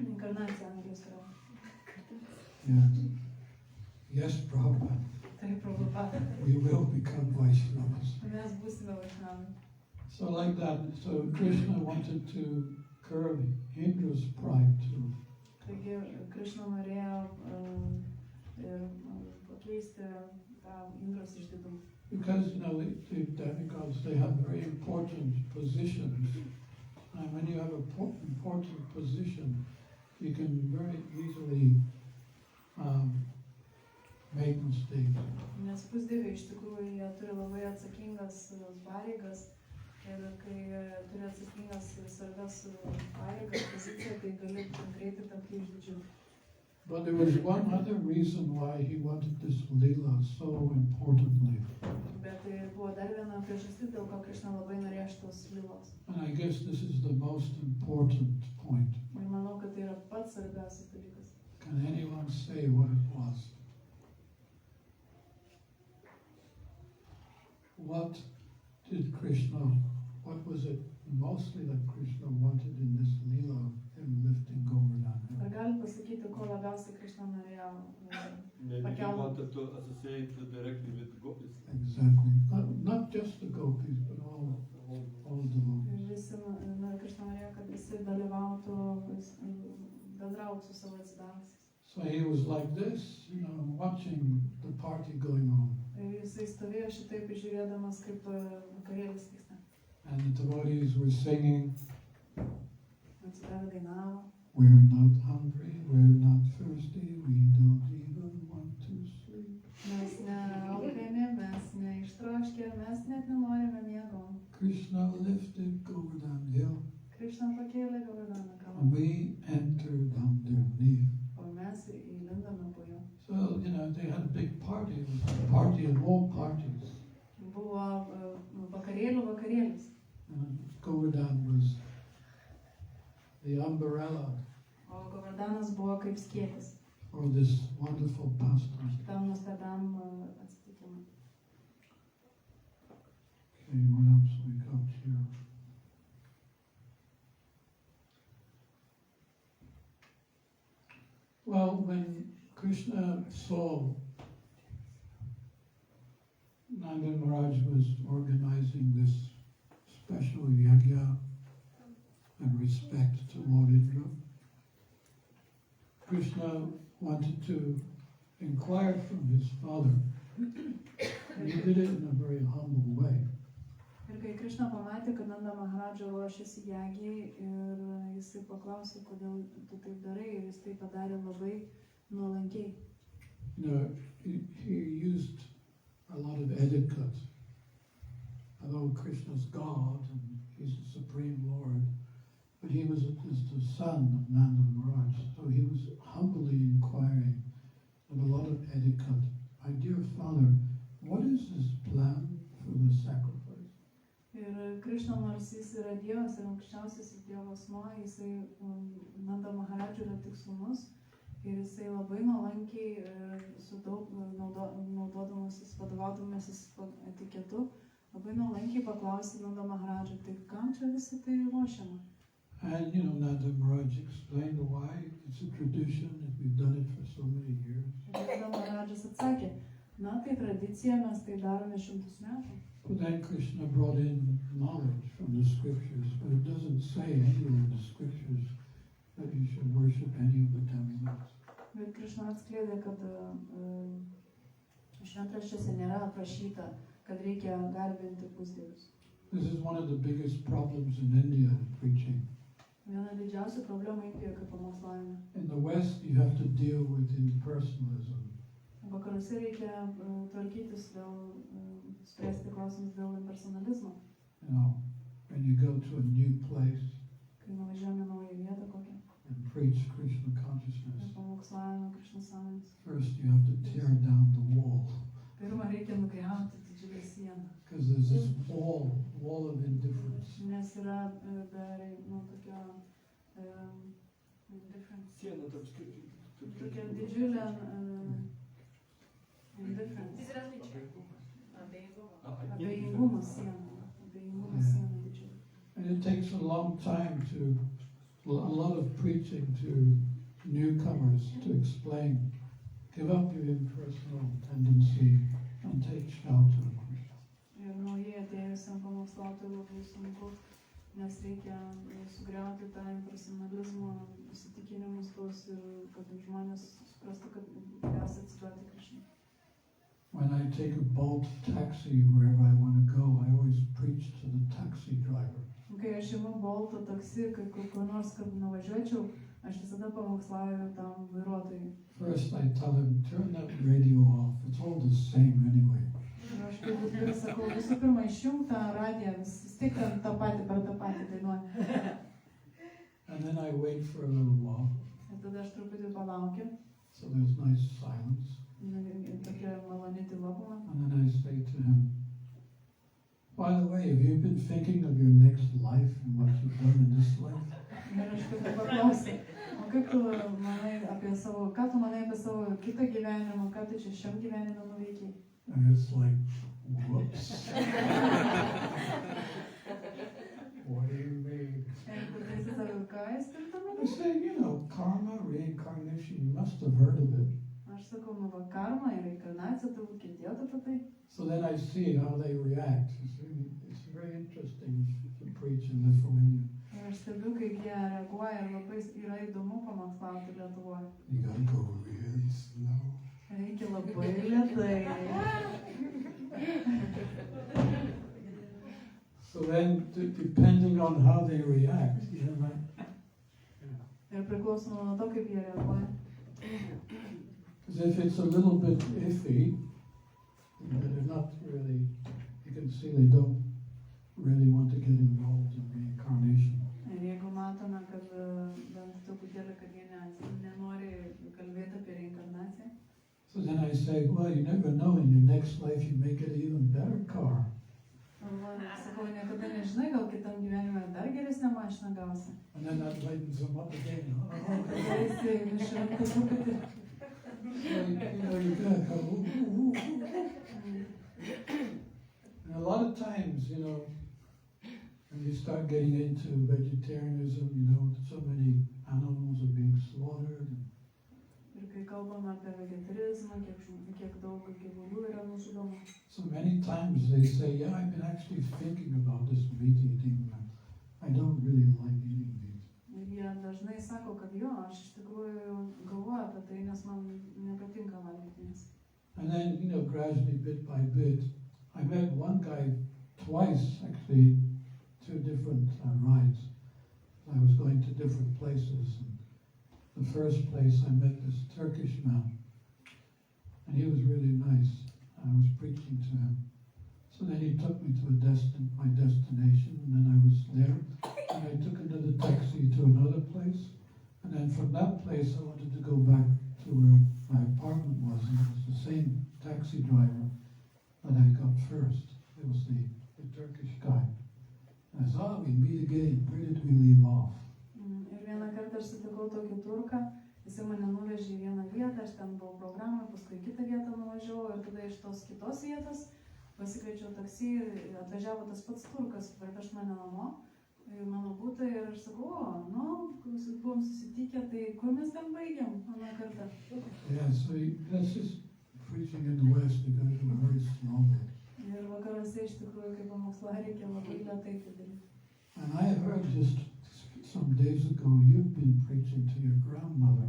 Inkarnacija Anglijos karalius. Yeah. Yes, Prabhupada. Tai Prabhupada. We will become Vaishnavas. Mes būsime Vaishnavai. So like that, so Krishna wanted to curb Indra's pride too. Taigi Krishna norėjo pakeisti tą Indros išdidumą. Because, the demigods, they have very important positions. And when you have an important position, you can very easily make mistakes. Nes pusdieviai iš tikrųjų jie turi labai atsakingas pareigas ir kai turi atsakingas svarbias pareigas, poziciją, tai gali greitai tapti išdidžiu. But there was one other reason why he wanted this lila so importantly. Bet tai buvo dar viena priežastis, dėl ko Krishna labai norėjo šitos lilos. And I guess this is the most important point. Ir manau, kad tai yra pats svarbiausias dalykas. Can anyone say what it was? What was it mostly that Krishna wanted in this lila of him lifting Govardhan? Ar gali pasakyti, ko labiausiai Krishna norėjo Maybe he pakelti? wanted to associate directly with gopis. Exactly. Not just the gopis, but all devotees. Visi, Krishna norėjo, kad visi dalyvautų, bendrautų su savo atsidavusiais. So he was like this, watching the party going on. Ir jisai stovėjo šitaip žiūrėdamas, kaip vakarėlis vyksta. And the devotees were singing, Atsidavę dainavo. we're not hungry, we're not thirsty, we don't even want to sleep. Mes nealkani, mes neištroškę, mes net nenorime miego. Krishna lifted Govardhan hill, Krishna pakėlė Govardhano kalną. and we entered underneath. O mes įlindome po jo. So, they had a big party. It was a party of all parties. Buvo vakarėlis. And Govardhan was the umbrella O Govardhanas buvo kaip skėtis for this wonderful pastime. šitam nuostabiam atsitikimui. Okay, what else we got here? Well, when Krishna Krishna saw Nanda Maharaj was organizing this special yajna and respect to Lord Indra. Krishna wanted to inquire from his father, and he did it in a very humble way. Ir kai Krishna pamatė, kad Nanda Maharadža ruošiasi jagiai ir jisai paklausė, kodėl tu taip darai, ir jis tai padarė labai nuolankiai. You know, he used a lot of etiquette. Although Krishna's God and he's the Supreme Lord, but he was just the son of Nanda Maharaj, so he was humbly inquiring with a lot of etiquette. My dear father, what is this plan for the sacrifice? Ir Krishna, nors jis yra Dievas ir aukščiausiasis Dievo asmuo, jisai Nanda Maharadža yra tik sūnus ir jisai labai nuolankiai su daug naudodamasis, vadovaudamasis etiketu, labai nuolankiai paklausė Nanda Maharadža, tai kam čia visi tai ruošiama? And you know, Nanda Maharaj explained why it's a tradition and we've done it for so many years. Nanda Maharadžas atsakė, na tai tradicija, mes tai darome 100 metų. But then Krishna brought in knowledge from the scriptures, but it doesn't say anywhere in the scriptures that you should worship any of the demigods. Bet Krishna atskleidė, kad šventraščiuose nėra aprašyta, kad reikia garbinti pusdievius. This is one of the biggest problems in India in preaching. Viena didžiausių problemų Indijoje kaip pamokslavime. In the West, you have to deal with impersonalism. Vakaruose reikia tvarkytis dėl, spręsti klausimus dėl impersonalizmo. You know, when you go to a new place Kai nuvažiuojame naują vietą kokią and preach Krishna ir consciousness, pamokslavime Krishna sąmonės. first you have to tear down the wall. Pirma reikia nugriauti didžiulę sieną. Because there's this wall of indifference. Nes yra tokia indifference. Siena tarp Tokia didžiulė indifference. Abejingumo siena. Abejingumo siena didžiulė. And it takes a long time a lot of preaching to newcomers to explain, give up your impersonal tendency and take shelter. Ir naujai atėjusiam pamokslautojui labai sunku, nes reikia sugriauti tą impersonalizmo įsitikinimus tos ir kad žmonės suprastų, kad jas atsiduoti Krishnai. When I take a Bolt taxi wherever I want to go, I always preach to the taxi driver. Kai aš imu Bolto taksi, kai kur nors, kad nuvažiuočiau, aš visada pamokslauju tam vairuotojui. First I tell him, turn that radio off, it's all the same anyway. Ir aš kaip sakau, visų pirma išjunk tą radiją, vis tiek tą patį per tą patį dainuoju. And then I wait for a little while, Ir tada aš truputį palaukiu, so there's nice silence. tokia maloni tyla būna. And then I say to him, by the way, have you been thinking of your next life and what you've done in this life? Ir aš kaip paklausiu, o kaip tu manai apie savo, ką tu manai apie savo kitą gyvenimą, ką tu čia šiam gyvenime nuveikiai? And it's like, whoops. What do you mean? Ir tada jis sako, ką jis turite I manai? say, you know, karma, reincarnation, you must have heard of it. Aš sakau, nu va, karma ir reinkarnacija, tu girdėjot apie tai? So then I see how they react. It's very interesting to preach in Lithuania. Ir aš stebiu, kaip jie reaguoja ir labai yra įdomu pamokslauti Lietuvoje. You gotta go really slow. Reikia labai lėtai. So then, depending on how they react, you know, Ir priklausomai nuo to, kaip jie reaguoja. because if it's a little bit iffy, they're not really, you can see they don't really want to get involved in reincarnation. Ir jeigu matome, kad bent truputėlį, kad jie nenori kalbėti apie reinkarnaciją. So then I say, well, you never know, in your next life you may get an even better car. Sakau, niekada nežinai, gal kitam gyvenime dar geresnę mašiną gausi. And then that lightens them up again. Tada jisai išremta truputį. You gotta go, ooh. And a lot of times, you know, when you start getting into vegetarianism, you know, so many animals are being slaughtered. Ir Ir kai kalbame apie vegetarizmą, kiek daug gyvulių yra nužudoma. So many times they say, yeah, I've been actually thinking about this meat eating. I don't really like eating meat. Ir jie dažnai sako, kad jo, aš iš tikrųjų galvoju apie tai, nes man nepatinka valgyti mėsą. And then, gradually, bit by bit, I met one guy twice, actually, 2 different rides. I was going to different places. And the first place I met this Turkish man, and he was really nice. I was preaching to him. So then he took me to my destination, and then I was there, and I took another taxi to another place, and then from that place I wanted to go back to where my apartment was, and it was the same taxi driver that I got first. It was the Turkish guy. And I thought, we meet again. Where did we leave off? Ir vieną kartą aš sutikau tokį turką, jisai mane nuvežė į vieną vietą, aš ten buvau programą, paskui į kitą vietą nuvažiavau ir tada iš tos kitos vietos pasikviečiau taksi ir atvažiavo tas pats turkas, parveš mane namo, į mano butą ir aš sakau, buvom susitikę, tai kur mes ten baigiam aną kartą? Yeah, so that's just preaching in the West, you gotta do very slowly. Ir vakaruose iš tikrųjų, kaip pamoksla, reikia labai lėtai tai daryti. And I heard just some days ago you've been preaching to your grandmother.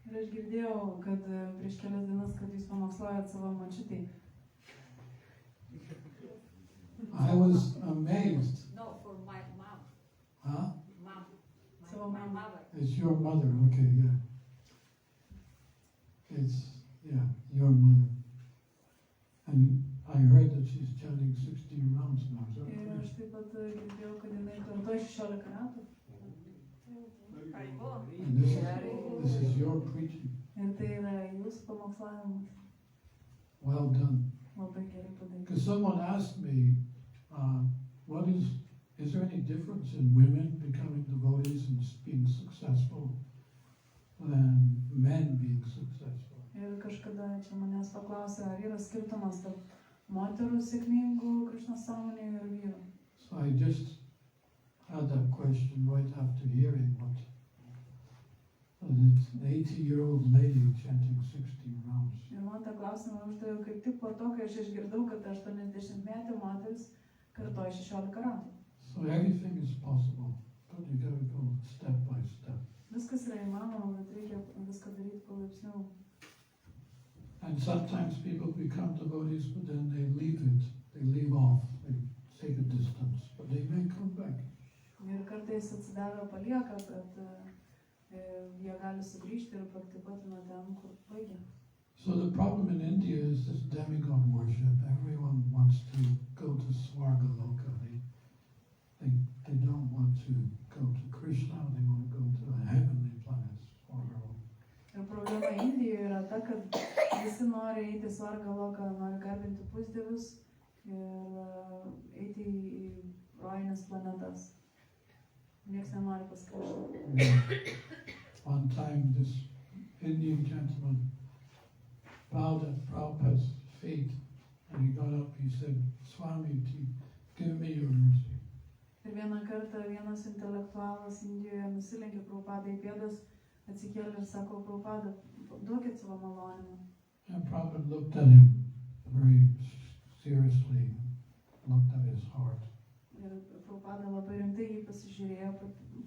Ir aš girdėjau, kad prieš kelias dienas, kad jūs pamokslaujat savo močiutei. I was amazed. No, for my mom. Huh? Mom. Savo My mamą. mother. It's your mother, okay, yeah. Your mother. And I heard that she's chanting 16 rounds now. Is that Ir correct? aš taip pat girdėjau, kad jinai kartuoja 16 metų. And this is your preaching. Ir tai yra jūsų pamokslavimas. Well done. Labai gerai padaryti. Because someone asked me, is there any difference in women becoming devotees and being successful than men being successful? Ir kažkada čia manęs paklausė, ar yra skirtumas tarp moterų sėkmingų Krišnos sąmonėje ir vyrų. So I just had that question right after hearing what an 80-year-old lady chanting 16 rounds. Ir man tą klausimą uždaviau kaip tik po to, kai aš išgirdau, kad 80-metė moteris kartoja 16 ratų. So everything is possible, but you gotta go step by step. Viskas yra įmanoma, bet reikia viską daryti palaipsniui. And sometimes people become devotees, but then they leave it. They leave off. They take a distance, but they may come back. Ir kartais atsidavę palieka, bet jie gali sugrįžti ir praktikuoti nuo ten, kur baigia. So the problem in India is this demigod worship. Everyone wants to go to Swargaloka. They don't want to go to Krishna. They want to go to a heavenly planet, Swargaloka. Ir problema Indijoje yra ta, kad visi nori eiti Svargaloką, nori garbinti pusdievius ir eiti į rojines planetas. Niekas nenori pas Krishną. One time this Indian gentleman bowed at Prabhupada's feet and he got up, he said, Swami, give me your mercy. Ir vieną kartą vienas intelektualas Indijoje nusilenkė Prabhupadai į pėdas, atsikėlė ir sako, Prabhupada, duokit savo malonimą. And Prabhupada looked at him very seriously, looked at his heart. Ir Prabhupada labai rimtai jį pasižiūrėjo,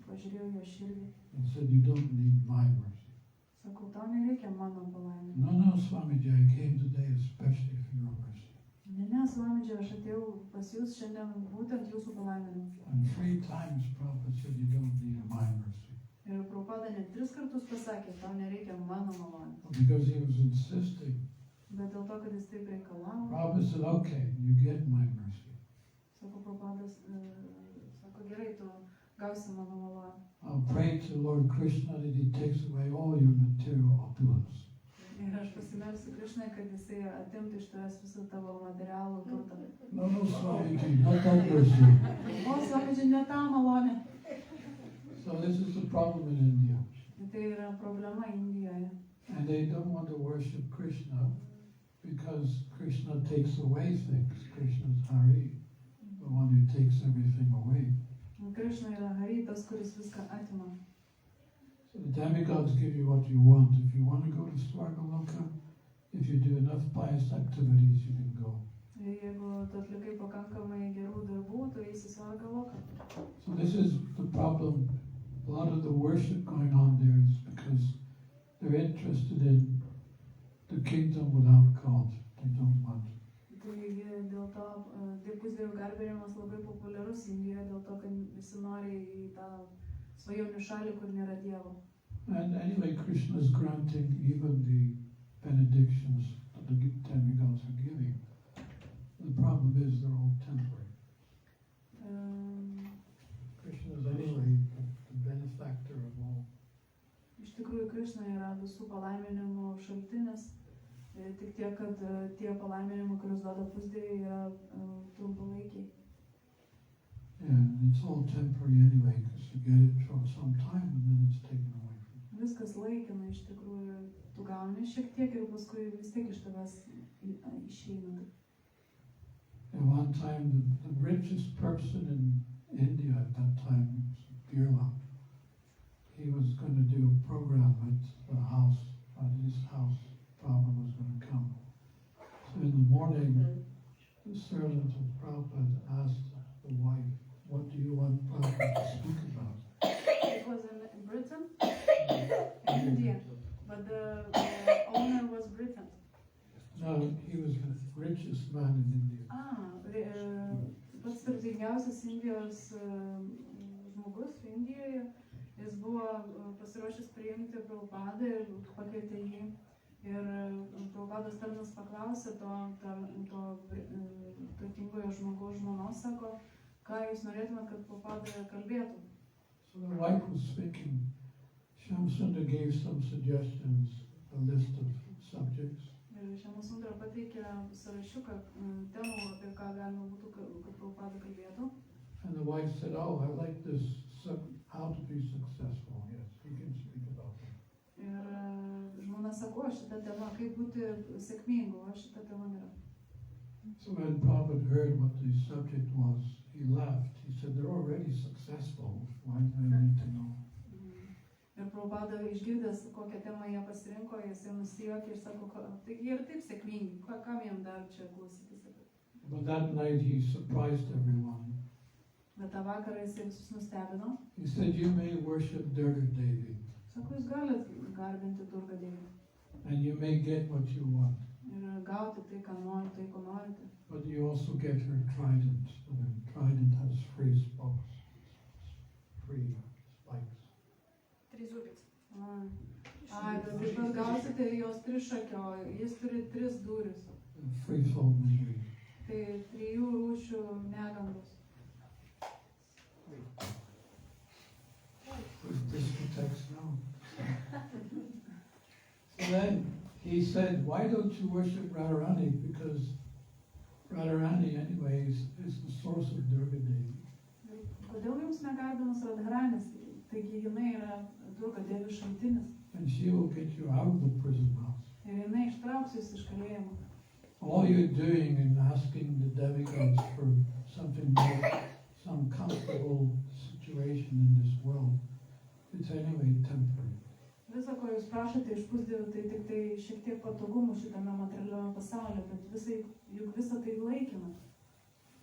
pažiūrėjo jo širdį. And said, you don't need my mercy. Sakau, tau nereikia mano palaimų. No, Swamiji, I came today especially for your mercy. Ne, Swamiji, aš atėjau pas jūs šiandien būtent jūsų palaiminimu. And 3 times Prabhupada said, you don't need my mercy. Ir Prabhupada net 3 kartus pasakė, tau nereikia mano malonės. Because he was insisting. Bet dėl to, kad jis taip reikalavo, Prabhupada said, okay, you get my mercy. sako Prabhupadas, sako, gerai, tu gausi mano malonę. I'll pray to Lord Krishna that he takes away all your material opulence. Ir aš pasimelsiu Krišnai, kad jisai atimtų iš tavęs visą tavo materialų turtą. No, Swamiji, not that mercy. O, Swamiji, ne tą malonę. So this is the problem in India. Tai yra problema Indijoje. And they don't want to worship Krishna because Krishna takes away things. Krishna's Hari, the one who takes everything away. Krišna yra Hari, tas, kuris viską atima. So the demigods give you what you want. If you want to go to Svargaloka, if you do enough pious activities, you can go. Ir jeigu tu atlikai pakankamai gerų darbų, tu eisi Svarga Loka. So this is the problem. A lot of the worship going on there is because they're interested in the kingdom without God. They don't want. Taigi dėl to pusdievių garbinimas labai populiarus Indijoje, dėl to, kad visi nori į tą svajonių šalį, kur nėra Dievo. And anyway, Krishna is granting even the benedictions that the demigods are giving. The problem is they're all temporary. Krishna is anyway the benefactor of all. Iš tikrųjų, Krishna yra visų palaiminimų šaltinis, tik tiek, kad tie palaiminimai, kuriuos duoda pusdieviai, yra trumpalaikiai. Yeah, and it's all temporary anyway, because you get it for some time and then it's taken away from you. Viskas laikina, iš tikrųjų, tu gauni šiek tiek ir paskui vis tiek iš tavęs išeina. At one time, the richest person in India at that time was Birla. He was going to do a program at the house, at his house. Prabhupada was going to come. So in the morning, the servant of Prabhupada asked the wife, "What do you want Prabhupada to speak about?" It was in Britain, India, but the owner was Britain. No, he was the richest man in India. Pats turtingiausias Indijos žmogus Indijoje, jis buvo pasiruošęs priimti Prabhupadą ir pakvietė jį. Ir Prabhupados tarnas paklausė to turtingojo žmogaus žmonos, sako, ką jūs norėtumėt, kad Prabhupada kalbėtų. So the wife was thinking, Shamsundar gave some suggestions, a list of subjects. Ir Šamasundra pateikė sąrašiuką temų, apie ką galima būtų, kad Prabhupada kalbėtų. And the wife said, "Oh, I like this, how to be successful." Yes, he can speak about that. Ir žmona sako, šitą temą, kaip būti sėkmingu, o šitą temą nėra. So when Prabhupada heard what the subject was, he laughed. He said, "They're already successful. Why do they need to know?" Ir Prabhupada išgirdęs, kokią temą jie pasirinko, jisai nusijuokė ir sako, taigi ir taip sėkmingi, kam jam dar čia klausytis. But that night he surprised everyone. Bet tą vakarą jisai visus nustebino. He said, "You may worship Durga Devi. Sako, jūs galit garbinti Durga Devį. And you may get what you want. Ir gauti tai, ką norite, tai, ko norite. But you also get her trident. And the trident has free spikes. Free spikes. Trizubis. Bet taip pat gausite jos trišakio, jis turi 3 duris. Threefold misery. Tai 3 rūšių negandos. This text now. So then he said, "Why don't you worship Radharani? Because Radharani, anyway, is the source of Durga Devi." Kodėl jums negarbinus Radharanis? Taigi jinai yra Durga Devi šaltinis. And she will get you out of the prison house. Ir jinai ištrauks jūs iš kalėjimo. All you're doing in asking the demigods for something more, some comfortable situation in this world, it's anyway temporary. Visa, ko jūs prašote iš pusdievių, tai tik tai šiek tiek patogumų šitame materialiame pasaulyje, bet juk visa tai laikina.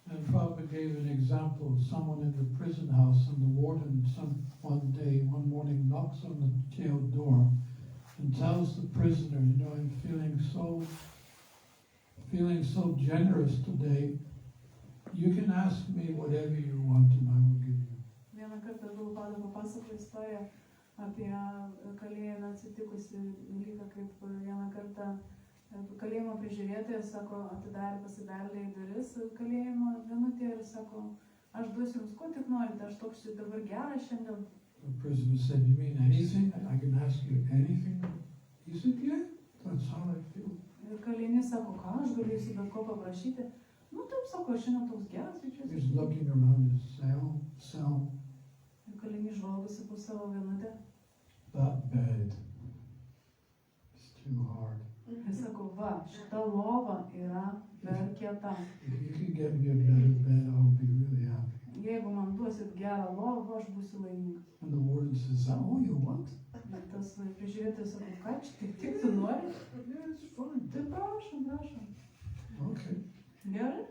And Prabhupada gave an example of someone in the prison house, and the warden one morning knocks on the jail door and tells the prisoner, "I'm feeling so generous today. You can ask me whatever you want and I will give you." Vieną kartą Prabhupada papasakojo istoriją apie kalėjime atsitikusi dalyką, kaip vieną kartą kalėjimo prižiūrėtojas, sako, atidarė pasibeldė į duris kalėjimo vienutė ir sako, aš duosiu jums ko tik norite, aš toks dabar geras šiandien. The prisoner said, "You mean anything? I can ask you anything?" He said, "Yeah, that's how I feel." Ir kalinys sako, ką aš galiu jūsų bet ko paprašyti. Taip sako, aš šiandien toks geras jaučiuosi. He's looking around his cell. Ir kalinys žvalgosi po savo vienutę. That bed is too hard. Ir sako, va, šita lova yra per kieta. If you can get me a better bed, I'll be really happy. jeigu man duosit gerą lovą, aš būsiu laimingas. And the warden says, oh, you what? Ir tas prižiūrėtojas sako, ką čia, tik tu nori? Yeah, it's fine. Tai prašom. Okay. Gerai?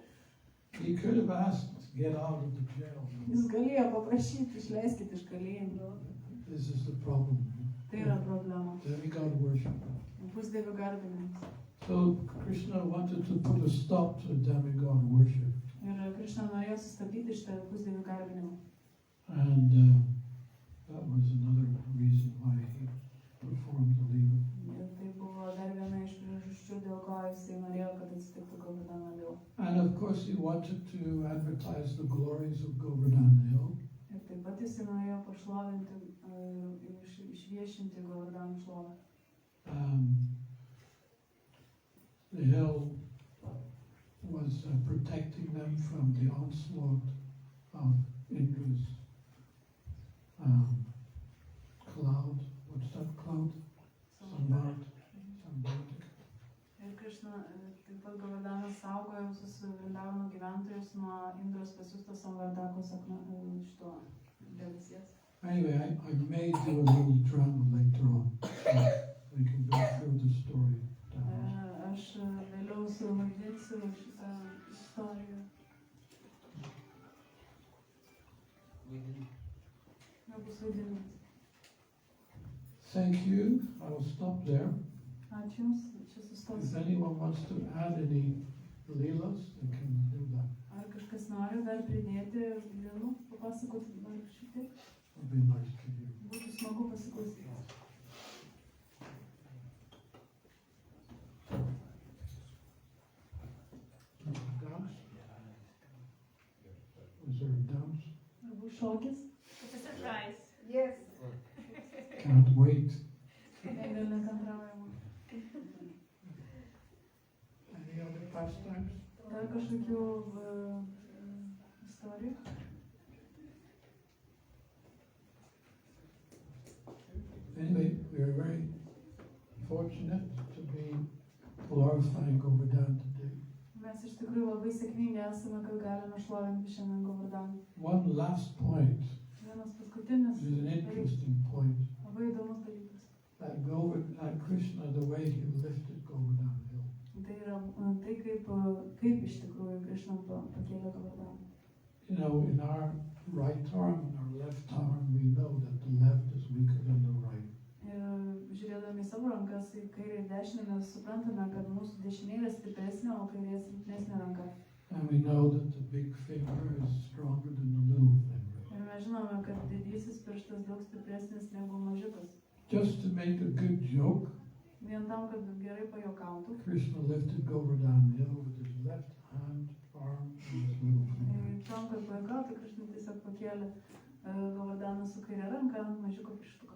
He could have asked to get out of the jail. Jis galėjo paprašyti, išleiskit iš kalėjimo. This is the problem. Tai yra problema. Demigod worship. Pusdievių garbinimas. So Krishna wanted to put a stop to demigod worship. Ir Krishna norėjo sustabdyti šitą pusdievių garbinimą. And that was another reason why he performed the Leela. Ir tai buvo dar viena iš priežasčių, dėl ko jisai norėjo, kad atsitiktų Govardhana Lila. And of course he wanted to advertise the glories of Govardhana Hill. Ir taip pat jisai norėjo pašlovinti ir išviešinti Govardhano šlovę. The hill was protecting them from the onslaught of Indra's cloud. What's that cloud? Sambartik. Ir Krishna taip pat Govardhanas saugojo visus Vrindavano gyventojus nuo Indros pasiųstos Samvardakos šito debesies. Anyway, I may do a little drama later on, so we can go through the story. Aš vėliau suvaidinsiu šitą istoriją. Nebus vaidinimas. Thank you. I will stop there. Ačiū Jums, čia If sustosiu. anyone wants to add any leelas, they can do that. Ar kažkas nori dar pridėti vėliau, papasakoti dar šitaip? It'll be nice to hear. Būtų smagu pasiklausyti. Dance? Was there a dance? Ar bus šokis? It's a surprise. Yes. Can't wait. Negaliu nekantraujama. Any other pastimes? Dar kažkokių istorijų? Anyway, we are very fortunate to be glorifying Govardhan today. Mes iš tikrųjų labai sėkmingi esame, kad galime šlovinti šiandien Govardhaną. One last point, Vienas paskutinis, which is an interesting point, labai įdomus dalykas. that Krishna, the way he lifted Govardhan Hill. Tai yra tai, kaip iš tikrųjų Krishna pakėlė Govardhaną. You know, in our right arm and our left arm, we know that the left is weaker than the right. Ir žiūrėdami į savo rankas, į kairę ir dešinę, mes suprantame, kad mūsų dešinė yra stipresnė, o kairė silpnesnė ranka. And we know that the big finger is stronger than the little finger. Ir mes žinome, kad didysis pirštas daug stipresnis negu mažiukas. Just to make a good joke, Vien tam, kad gerai pajokautų. Krishna lifted Govardhan Hill with his left hand, arm, and his little finger. Ir tam, kad pajokautų, Krishna tiesiog pakėlė Govardhaną su kairė ranka ant mažiuko pirštuko.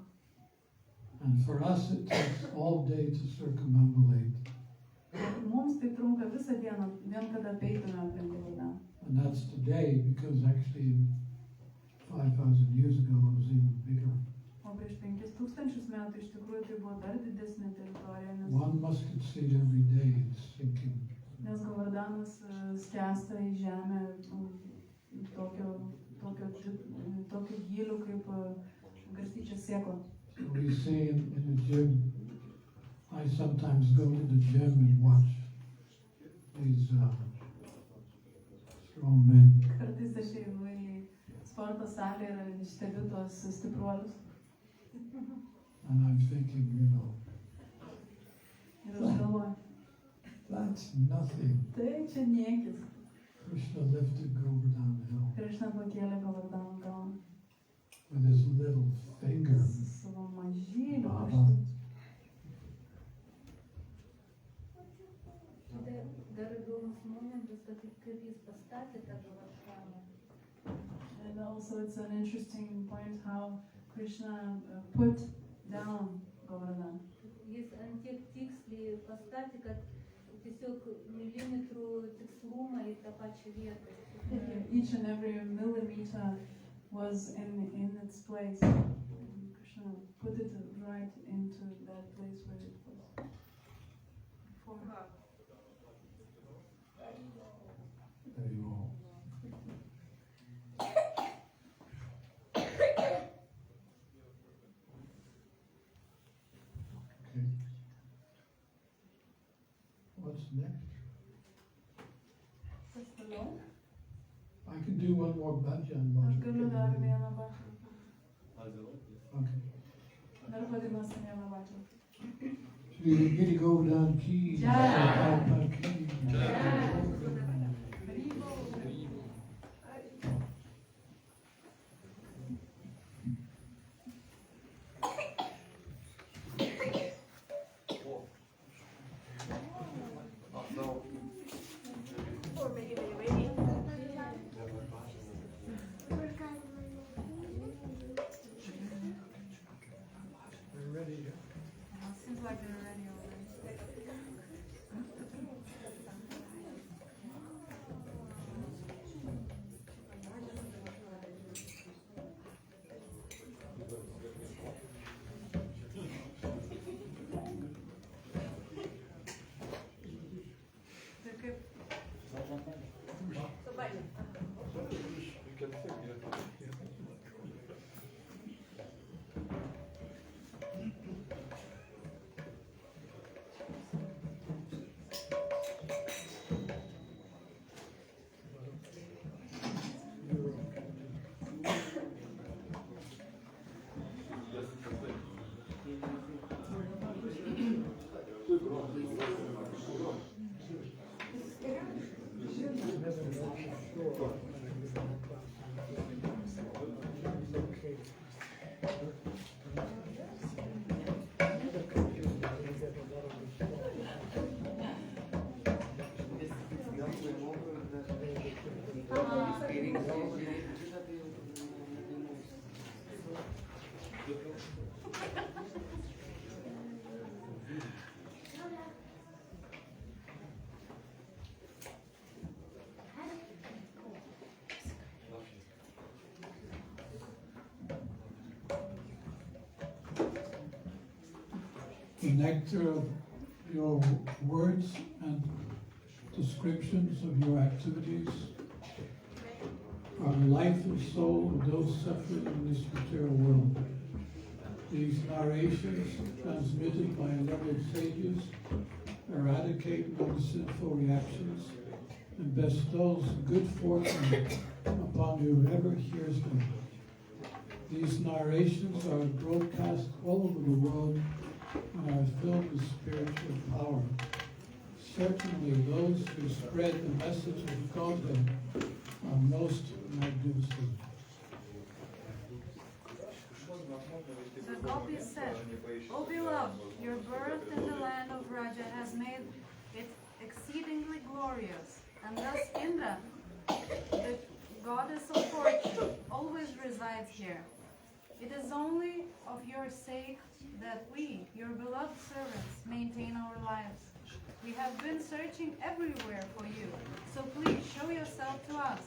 And for us, it takes all day to circumambulate. Mums tai trunka visą dieną, vien kad apeitume aplink Govardhaną. And that's today, because actually 5,000 years ago it was even bigger. O prieš 5000 metų iš tikrųjų tai buvo dar didesnė teritorija, One mustard seed every day is sinking. nes Govardhanas skęsta į žemę tokiu gyliu kaip garstyčios sėkla. So we see in the gym, I sometimes go to the gym and watch these strong men. Kartais aš einu į sporto salę ir stebiu tos stipruolius. And I'm thinking, you know, Ir aš galvoju, that's nothing. tai čia niekis. Krishna lifted Govardhan Hill Krishna pakėlė Govardhano kalną with his little finger. su savo mažyliu Baba. Tai dar įdomus momentas, kad kaip jis pastatė tą Govardhaną. And also it's an interesting point how Krishna put down Govardhan. Jis ant tiek tiksliai pastatė, kad tiesiog milimetrų tikslumą į tą pačią vietą. Each and every millimeter was in its place. And Krishna put it right into that place where it was before. There you go. next? Kas toliau? I can do one more bhajan. while Aš you're galiu getting dar ready. vieną bačą. Okay. Dar vadinasi vieną bačą. Shri Giri Govardhan Ki. Jai. Prabhupada Ki. Poor baby, baby. We're ready. Seems like they're ready already. Tai kaip So, bye. You can sing, yeah. The nectar of your words and descriptions of your activities are the life and soul of those suffering in this material world. These narrations, transmitted by enlightened sages, eradicate non-sinful reactions and bestows good fortune upon whoever hears them. These narrations are broadcast all over the world and are filled with spiritual power. Certainly those who spread the message of Godhead are most magnificent. the gopis said, O beloved, your birth in the land of Raja has made it exceedingly glorious, and thus Indra, the goddess of fortune, always resides here. It is only of your sake that we, your beloved servants, maintain our lives. We have been searching everywhere for you, so please show yourself to us.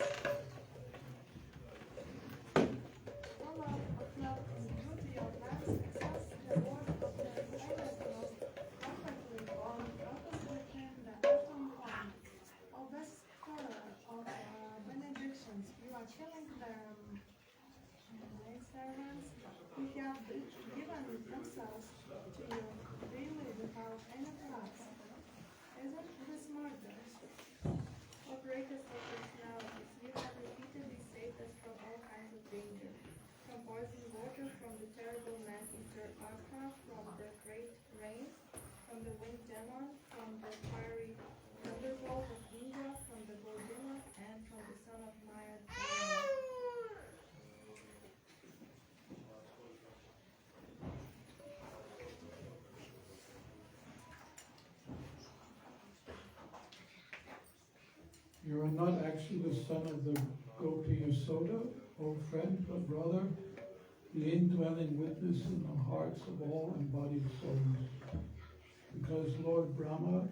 Benedictions, you are chilling the servants who have given themselves to you daily without any price. Isn't this murder? O greatest of personalities, you have repeatedly saved us from all kinds of danger, from poisoned water, from the terrible man-eater Arka, from the great rain, from the wind demon, from the fiery thunderbolt of Indra, from the bull demon, and from the son of Maya. You are not actually the son of the Gopi Yasoda, O friend, but rather the indwelling witness in the hearts of all embodied souls. Because Lord Brahma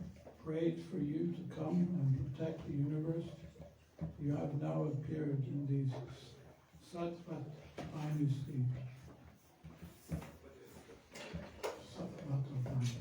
prayed for you to come and protect the universe, you have now appeared in these Sattvat dynasty. Sattvat dynasty.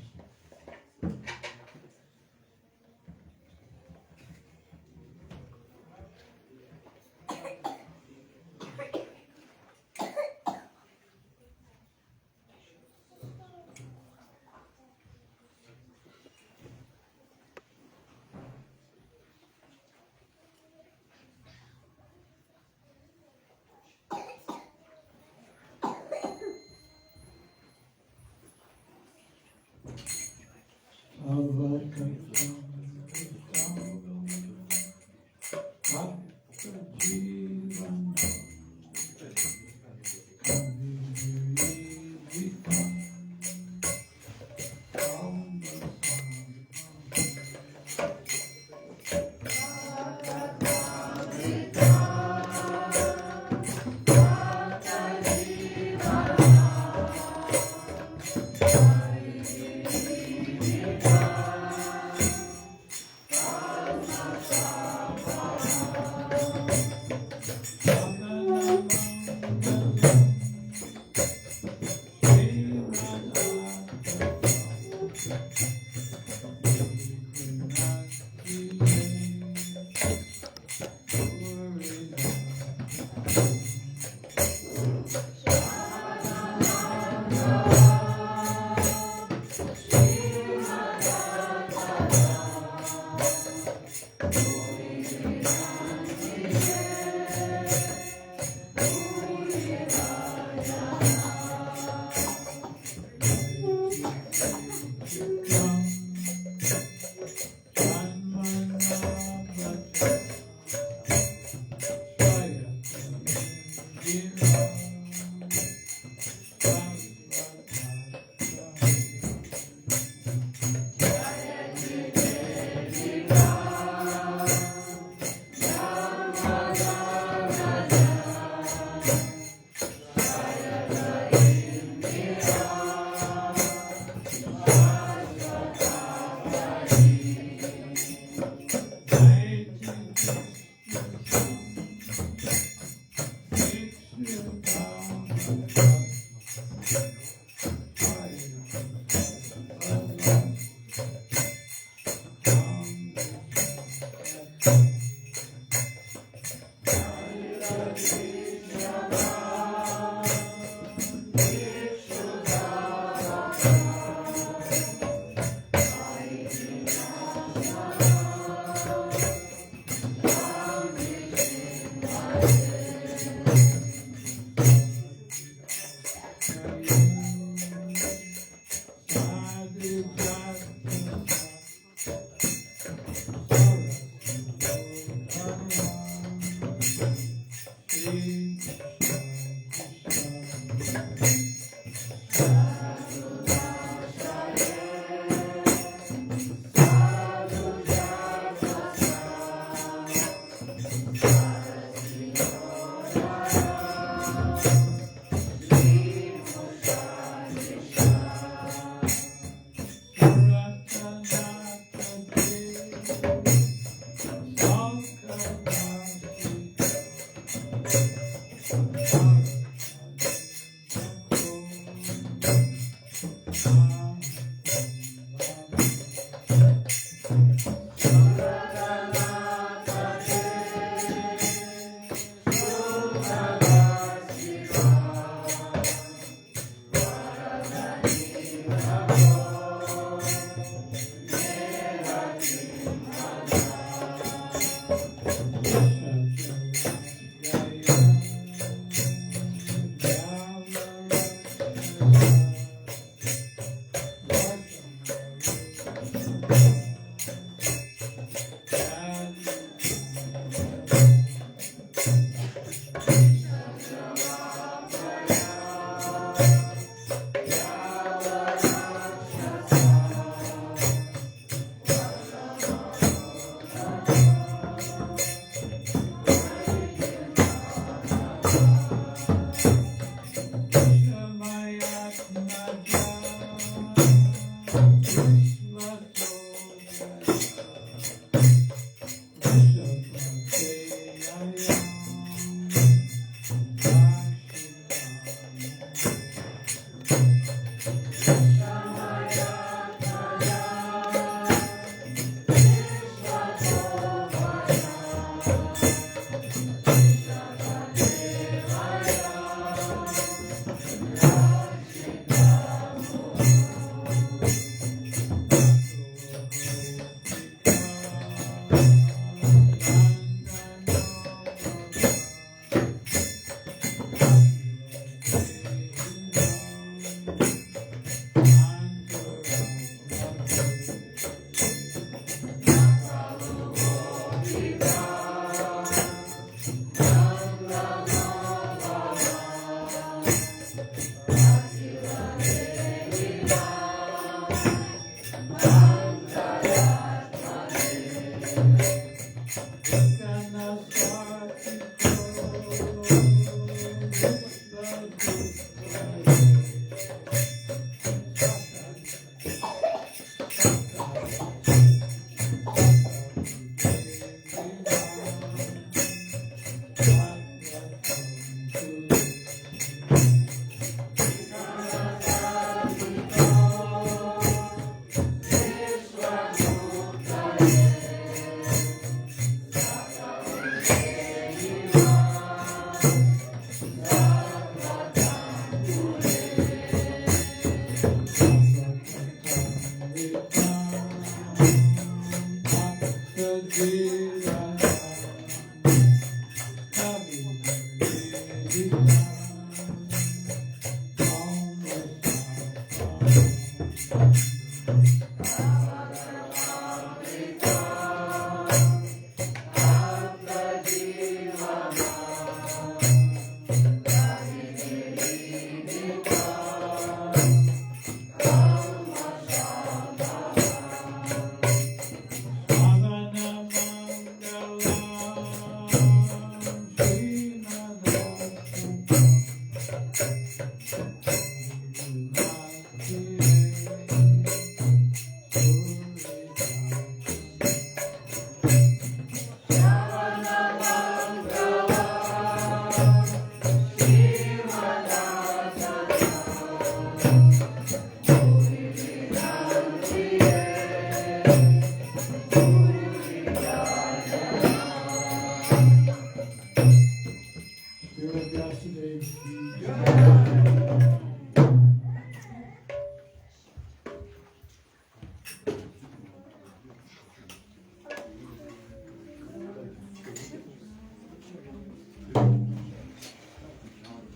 Thank you.